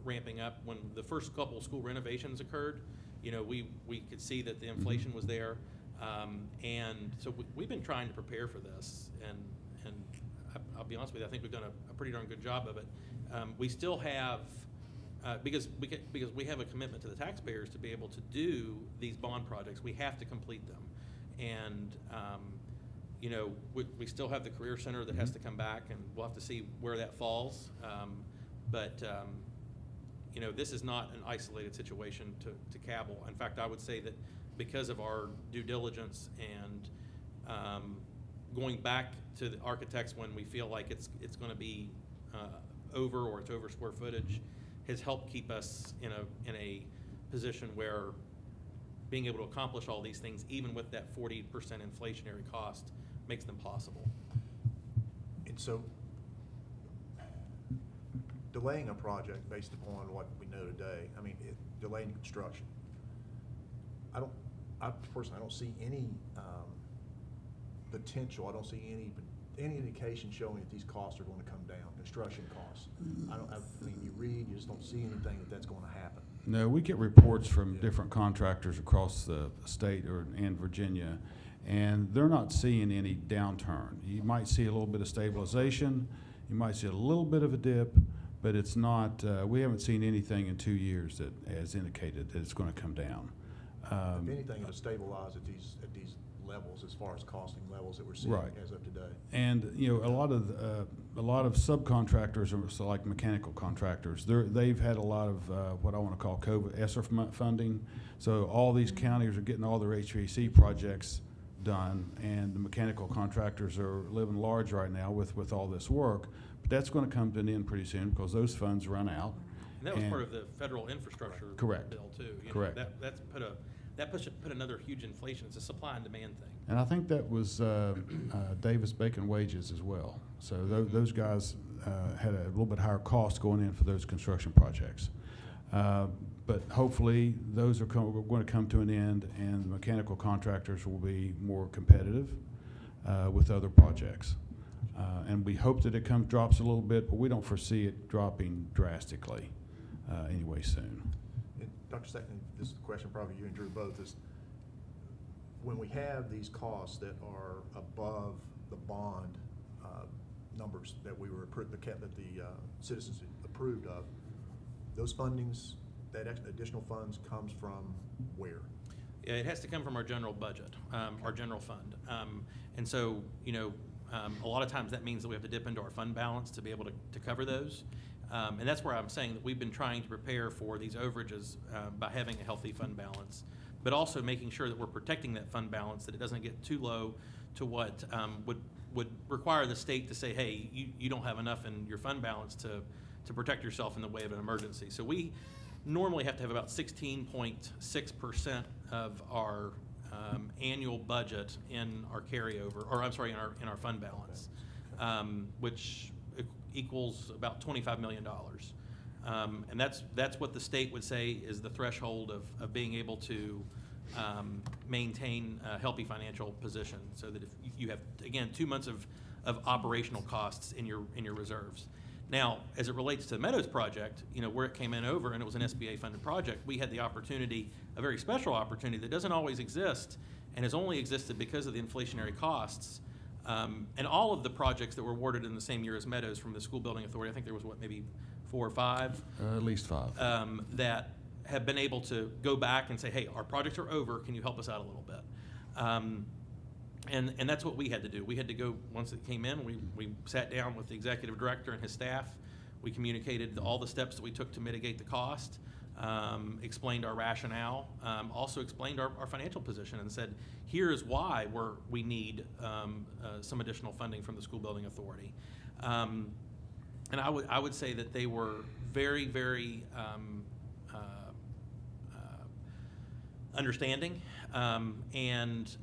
ramping up. When the first couple school renovations occurred, we could see that the inflation was there, and so we've been trying to prepare for this, and I'll be honest with you, I think we've done a pretty darn good job of it. We still have, because we have a commitment to the taxpayers to be able to do these bond projects, we have to complete them. And, we still have the Career Center that has to come back, and we'll have to see where that falls. But this is not an isolated situation to Cabell. In fact, I would say that because of our due diligence and going back to the architects when we feel like it's going to be over or it's over square footage has helped keep us in a position where being able to accomplish all these things, even with that 40% inflationary cost, makes them possible. And so delaying a project based upon what we know today, I mean, delaying construction, I personally don't see any potential. I don't see any indication showing that these costs are going to come down, construction costs. I mean, you just don't see anything that's going to happen. No, we get reports from different contractors across the state and Virginia, and they're not seeing any downturn. You might see a little bit of stabilization, you might see a little bit of a dip, but it's not, we haven't seen anything in 2 years that has indicated that it's going to come down. If anything, it'll stabilize at these levels as far as costing levels that we're seeing Right. as of today. And, you know, a lot of subcontractors, or so like mechanical contractors, they've had a lot of what I want to call COVID ESSER funding. So all these counties are getting all their HVAC projects done, and the mechanical contractors are living large right now with all this work. But that's going to come to an end pretty soon because those funds run out. And that was part of the federal infrastructure Correct. bill too. You know, Correct. that put another huge inflation. It's a supply and demand thing. And I think that was Davis-Bacon wages as well. So those guys had a little bit higher cost going in for those construction projects. But hopefully, those are going to come to an end, and the mechanical contractors will be more competitive with other projects. And we hope that it drops a little bit, but we don't foresee it dropping drastically anyway soon. And Dr. Sackman, this is a question probably you and Drew both, is when we have these costs that are above the bond numbers that we were that the citizens approved of, those fundings, that additional funds comes from where? Yeah, it has to come from our general budget, our general fund. And so, you know, a lot of times that means that we have to dip into our fund balance to be able to cover those. And that's where I'm saying that we've been trying to prepare for these overages by having a healthy fund balance, but also making sure that we're protecting that fund balance, that it doesn't get too low to what would require the state to say, hey, you don't have enough in your fund balance to protect yourself in the way of an emergency. So we normally have to have about 16.6% of our annual budget in our carryover, or I'm sorry, in our fund balance, which equals about $25 million. And that's what the state would say is the threshold of being able to maintain a healthy financial position, so that if you have, again, 2 months of operational costs in your reserves. Now, as it relates to the Meadows project, you know, where it came in over and it was an SBA funded project, we had the opportunity, a very special opportunity that doesn't always exist and has only existed because of the inflationary costs. And all of the projects that were awarded in the same year as Meadows from the School Building Authority, I think there was maybe 4 or 5? At least 5. That have been able to go back and say, hey, our projects are over, can you help us out a little bit? And that's what we had to do. We had to go, once it came in, we sat down with the executive director and his staff. We communicated all the steps that we took to mitigate the cost, explained our rationale, also explained our financial position, and said, here is why we need some additional funding from the School Building Authority. And I would say that they were very, very understanding, and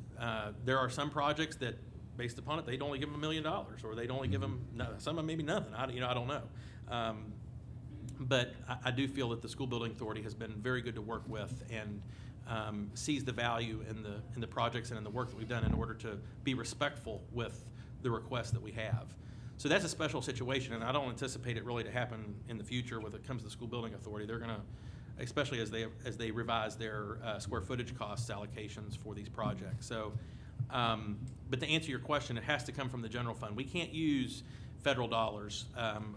there are some projects that, based upon it, they'd only give them $1 million, or they'd only give them some of them maybe nothing. I don't know. But I do feel that the School Building Authority has been very good to work with, and sees the value in the projects and in the work that we've done in order to be respectful with the requests that we have. So that's a special situation, and I don't anticipate it really to happen in the future when it comes to the School Building Authority. They're going to, especially as they revise their square footage costs allocations for these projects. So, but to answer your question, it has to come from the general fund. We can't use federal dollars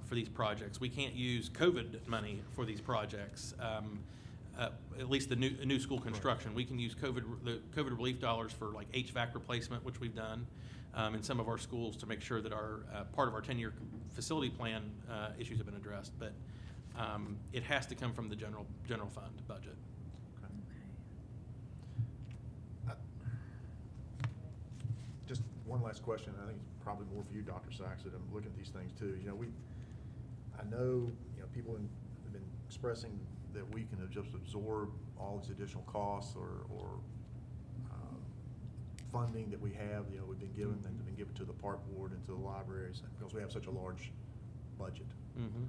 for these projects. We can't use COVID money for these projects. At least the new school construction. We can use the COVID relief dollars for like HVAC replacement, which we've done in some of our schools to make sure that our part of our 10-year facility plan issues have been addressed. But it has to come from the general fund budget. Okay. Just one last question. I think it's probably more for you, Dr. Sachs, that I'm looking at these things too. You know, I know, people have been expressing that we can just absorb all these additional costs or funding that we have. We've been given and been given to the park board and to the libraries because we have such a large budget. Mm-hmm.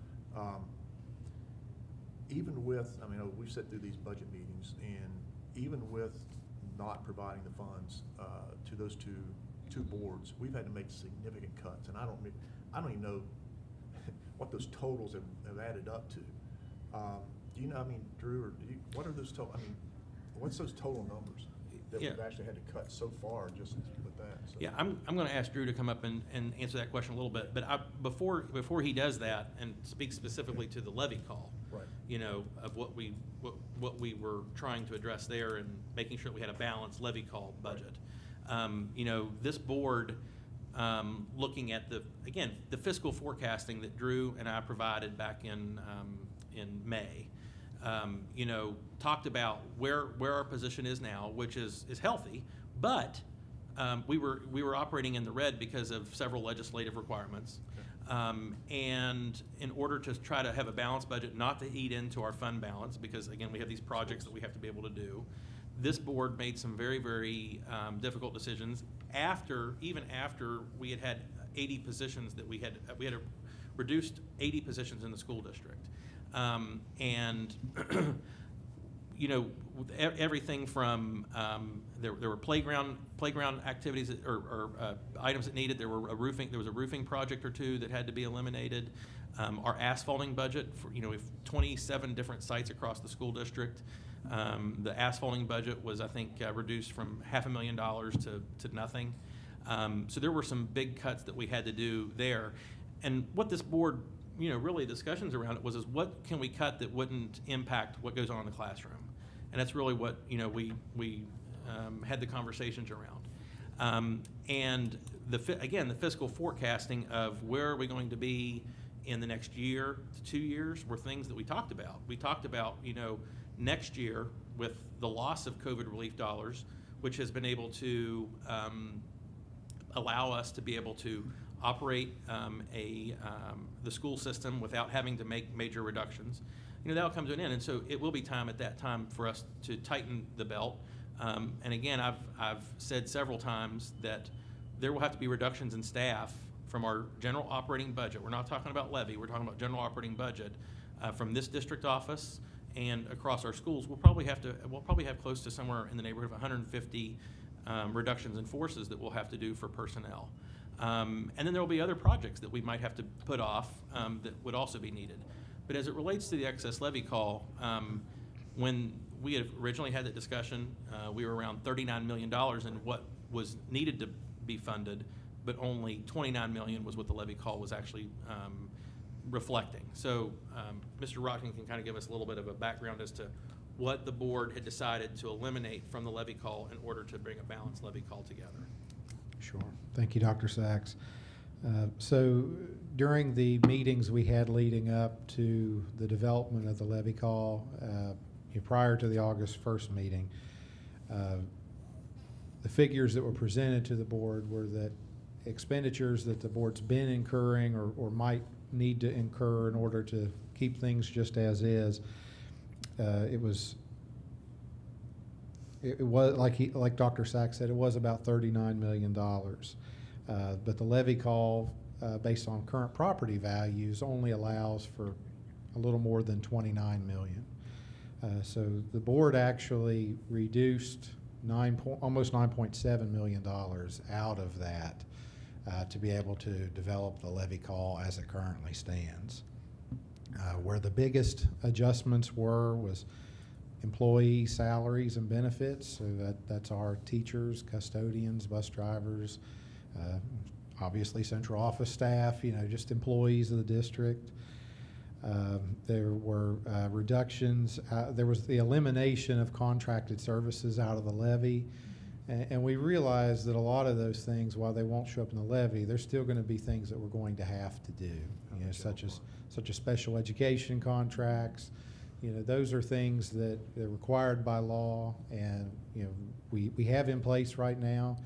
Even with, we've sat through these budget meetings, and even with not providing the funds to those two boards, we've had to make significant cuts, and I don't even know what those totals have added up to. Do you know? Drew, or what are those total? What's those total numbers that we've actually had to cut so far just with that? So. Yeah, I'm going to ask Drew to come up and answer that question a little bit. But before he does that and speak specifically to the levy call, right. Of what we were trying to address there and making sure that we had a balanced levy call budget. You know, this board, looking at the fiscal forecasting that Drew and I provided back in May, you know, talked about where our position is now, which is healthy, but we were operating in the red because of several legislative requirements. And in order to try to have a balanced budget, not to eat into our fund balance, because again, we have these projects that we have to be able to do, this board made some very, very difficult decisions even after we had 80 positions that we had reduced 80 positions in the school district. And you know, everything from there were playground activities or items that needed. There was a roofing project or two that had to be eliminated. Our asphalting budget we have 27 different sites across the school district. The asphalting budget was, I think, reduced from $500,000 to nothing. So there were some big cuts that we had to do there. And what this board, really discussions around it was what can we cut that wouldn't impact what goes on in the classroom? And that's really what, we had the conversations around. And the fiscal forecasting of where are we going to be in the next year to 2 years were things that we talked about. We talked about, next year with the loss of COVID relief dollars, which has been able to allow us to be able to operate the school system without having to make major reductions. That'll come to an end, and so it will be time at that time for us to tighten the belt. And again, I've said several times that there will have to be reductions in staff from our general operating budget. We're not talking about levy, we're talking about general operating budget from this district office and across our schools. We'll probably have close to somewhere in the neighborhood of 150 reductions in forces that we'll have to do for personnel. And then there will be other projects that we might have to put off that would also be needed. But as it relates to the excess levy call, when we had originally had that discussion, we were around $39 million in what was needed to be funded, but only $29 million was what the levy call was actually reflecting. So Mr. Rockton can kind of give us a little bit of a background as to what the board had decided to eliminate from the levy call in order to bring a balanced levy call together. Sure. Thank you, Dr. Sachs. So during the meetings we had leading up to the development of the levy call, prior to the August 1st meeting, the figures that were presented to the board were that expenditures that the board's been incurring or might need to incur in order to keep things just as is, it was like Dr. Sachs said, it was about $39 million. But the levy call, based on current property values, only allows for a little more than $29 million. So the board actually reduced almost $9.7 million out of that to be able to develop the levy call as it currently stands. Where the biggest adjustments was employee salaries and benefits. So that's our teachers, custodians, bus drivers, obviously central office staff, just employees of the district. There were reductions. There was the elimination of contracted services out of the levy. And we realized that a lot of those things, while they won't show up in the levy, there's still going to be things that we're going to have to do, such as special education contracts. Those are things that are required by law, and we have in place right now,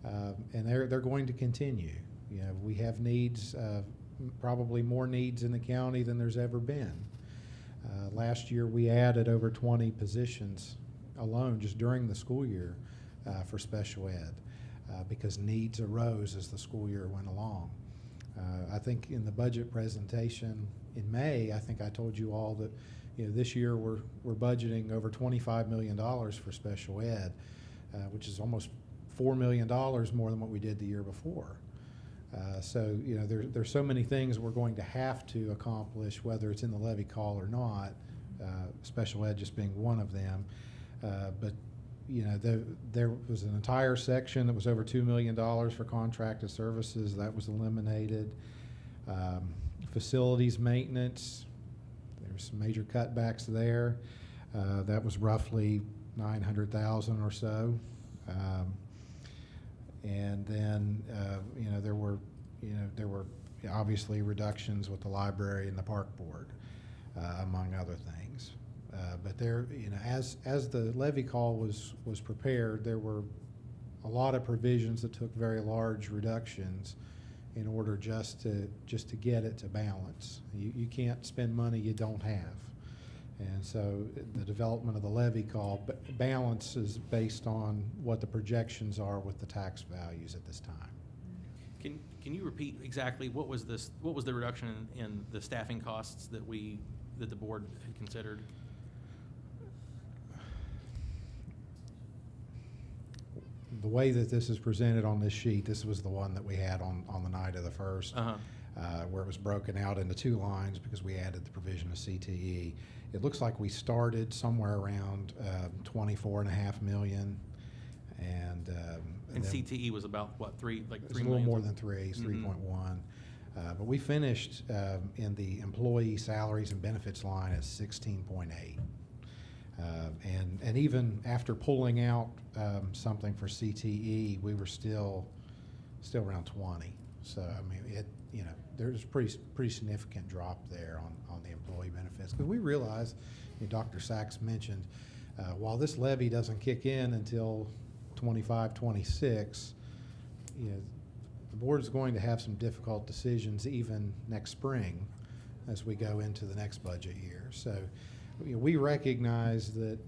and they're going to continue. We have needs, probably more needs in the county than there's ever been. Last year we added over 20 positions alone just during the school year for special ed because needs arose as the school year went along. I think in the budget presentation in May, I think I told you all that this year we're budgeting over $25 million for special ed, which is almost $4 million more than what we did the year before. So there's so many things we're going to have to accomplish, whether it's in the levy call or not, special ed just being one of them. But there was an entire section that was over $2 million for contracted services. That was eliminated. Facilities maintenance, there's some major cutbacks there. That was roughly $900,000 or so. And then, there were obviously reductions with the library and the park board, among other things. But there, as the levy call was prepared, there were a lot of provisions that took very large reductions in order just to get it to balance. You can't spend money you don't have. And so the development of the levy call balance is based on what the projections are with the tax values at this time. Can you repeat exactly what was the reduction in the staffing costs that the board had considered? The way that this is presented on this sheet, this was the one that we had on the night of the first, where it was broken out into two lines because we added the provision of CTE. It looks like we started somewhere around 24.5 million, and CTE was about what, $3 million? It's a little more than 3, it's 3.1. But we finished in the employee salaries and benefits line at 16.8. And even after pulling out something for CTE, we were still around 20. So I mean, there's a pretty significant drop there on the employee benefits, because we realize, Dr. Sachs mentioned, while this levy doesn't kick in until 25, 26, the board is going to have some difficult decisions even next spring as we go into the next budget year. So we recognize that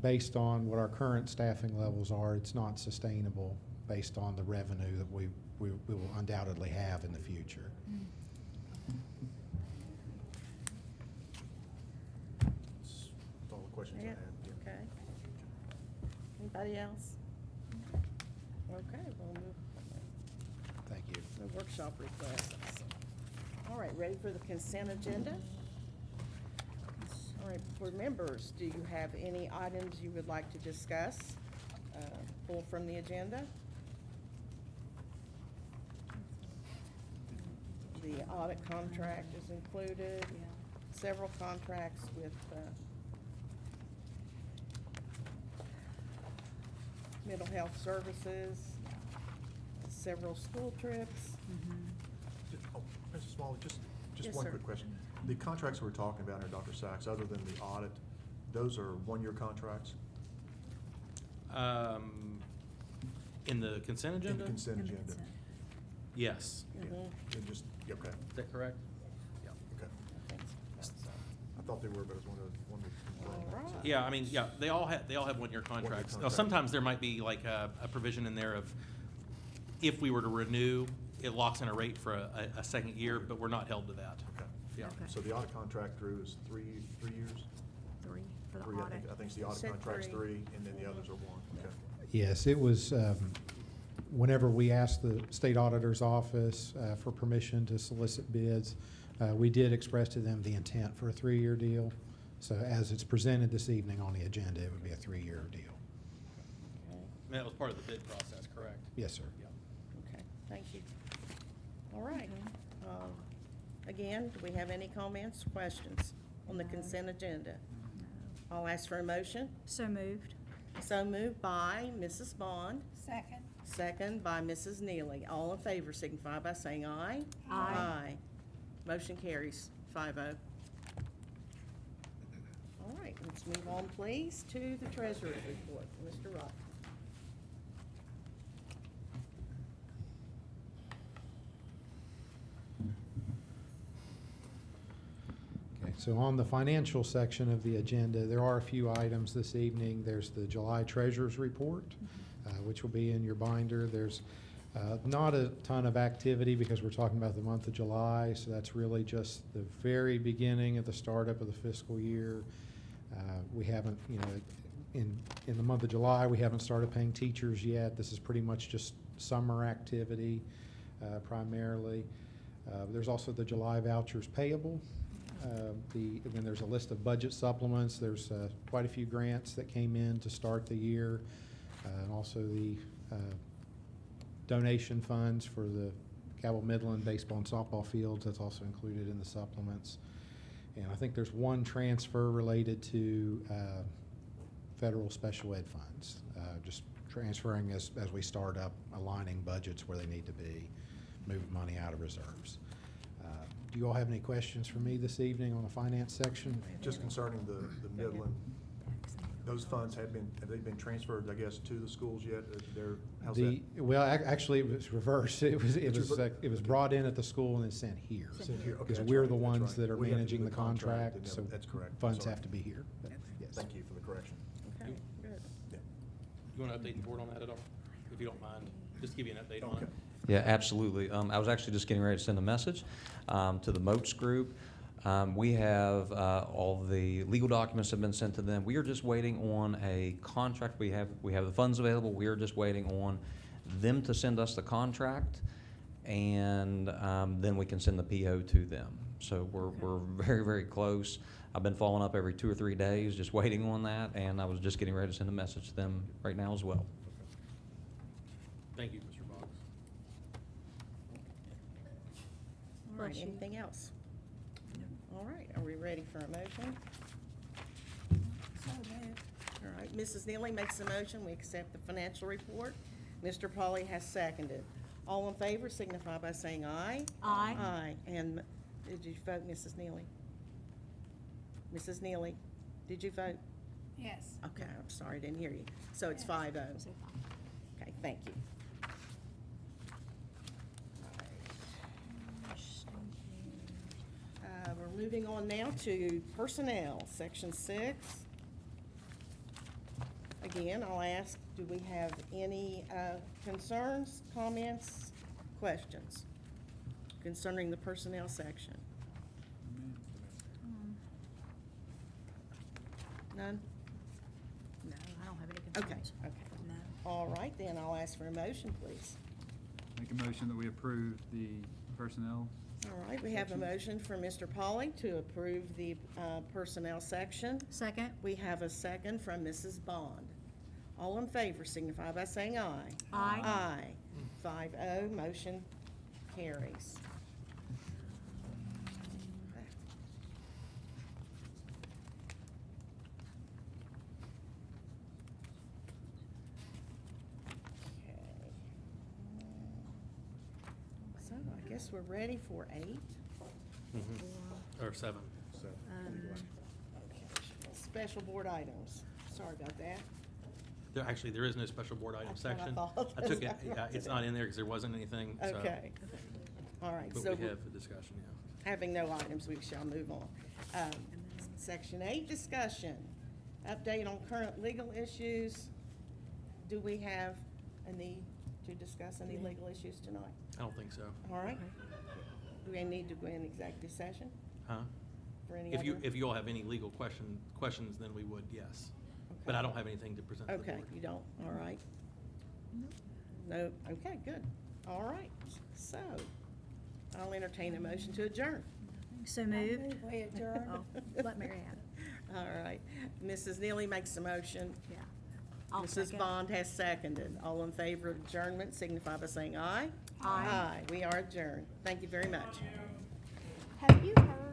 based on what our current staffing levels are, it's not sustainable based on the revenue that we will undoubtedly have in the future. That's all the questions I had. Okay. Anybody else? Okay, we'll move. Thank you. The workshop requests. All right, ready for the consent agenda? All right, board members, do you have any items you would like to discuss? Pull from the agenda? The audit contract is included. Several contracts with mental health services, several school trips. Oh, Mr. Smalley, just Yes, one sir. quick question. The contracts we're talking about here, Dr. Sachs, other than the audit, those are one-year contracts? In the consent In agenda? the consent agenda? Yes. And just, okay, Is that correct? yeah, okay. I thought they were, but I was wondering. Yeah, I mean, yeah, they all have 1-year contracts. Now, contract. sometimes there might be like a provision in there of, if we were to renew, it locks in a rate for a second year, but we're not held to that. Okay. Yeah. So the audit contract through is three years? 3 for the Three, audit. I think the audit Said contract's 3. 3, and then the others are 1, okay. Yes, it was, whenever we asked the state auditor's office for permission to solicit bids, we did express to them the intent for a 3-year deal. So as it's presented this evening on the agenda, it would be a 3-year deal. And that was part of the bid process, correct? Yes, sir. Okay, thank you. All right. Again, do we have any comments, questions on the consent agenda? I'll ask for a motion. So moved. So moved by Mrs. Bond, Second. second by Mrs. Neely. All in favor signify by saying aye. Aye. Motion carries 5-0. All right, let's move on, please, to the treasurer's report. Mr. Rock. Okay, so on the financial section of the agenda, there are a few items this evening. There's the July Treasurers Report, which will be in your binder. There's not a ton of activity because we're talking about the month of July, so that's really just the very beginning of the startup of the fiscal year. We haven't, in the month of July, we haven't started paying teachers yet. This is pretty much just summer activity primarily. There's also the July vouchers payable. Again, there's a list of budget supplements. There's quite a few grants that came in to start the year, and also the donation funds for the Cabell Midland baseball and softball fields. That's also included in the supplements. And I think there's one transfer related to federal special ed funds, just transferring as we start up, aligning budgets where they need to be, moving money out of reserves. Do you all have any questions for me this evening on the finance section? Just concerning the Midland, those funds have they been transferred, I guess, to the schools yet? How's that? Well, actually, it was reversed. It was brought in at the school and then sent here. Sent here, okay, Because that's we're right, the that's ones right. that are We have to managing do the contract, and so that's correct. funds Sorry. have to be here. Yes. Thank you for the correction. Okay, good. You want to update the board on that at all? If you don't mind, just give you an update on Okay. it. Yeah, absolutely. I was actually just getting ready to send a message to the Moats Group. We have all the legal documents have been sent to them. We are just waiting on a contract. We have the funds available. We are just waiting on them to send us the contract, and then we can send the PO to them. So we're very, very close. I've been following up every 2 or 3 days, just waiting on that, and I was just getting ready to send a message to them right now as well. Thank you, Mr. Boggs. All right, anything else? All right, are we ready for a motion? So moved. All right, Mrs. Neely makes a motion, we accept the financial report. Mr. Pauly has seconded. All in favor signify by saying aye. Aye. Aye, and did you vote, Mrs. Neely? Mrs. Neely, did you vote? Yes. Okay, I'm sorry, I didn't hear you. So it's 5-0. Okay, thank you. We're moving on now to personnel, section 6. Again, I'll ask, do we have any concerns, comments, questions concerning the personnel section? None? No, I don't have any Okay, concerns. okay. No. All right, then I'll ask for a motion, please. Make a motion that we approve the personnel. All right, we have a motion from Mr. Pauly to approve the personnel section. Second? We have a second from Mrs. Bond. All in favor signify by saying aye. Aye. Aye. 5-0, motion carries. So I guess we're ready for 8. Or 7. Special board items. Sorry about that. There is no special board item That's what I section. thought. I took it, That's what I it's did. not in there because there wasn't anything, so. Okay. All right, But so we have a discussion, yeah. having no items, we shall move on. Section 8, discussion. Update on current legal issues. Do we have a need to discuss any legal issues tonight? I don't think so. All right. Do we need to go in executive session Huh? for any If other? you all have any legal questions, then we would, yes. But I don't have anything to present to the board. Okay, you don't, all right. No, okay, good. All right, so I'll entertain a motion to adjourn. So I moved. move we adjourn. Oh, let Mary have it. All right, Mrs. Neely makes a motion. Yeah. I'll Mrs. second. Bond has seconded. All in favor of adjournment signify by saying aye. Aye. Aye, we are adjourned. Thank you very much. Have you heard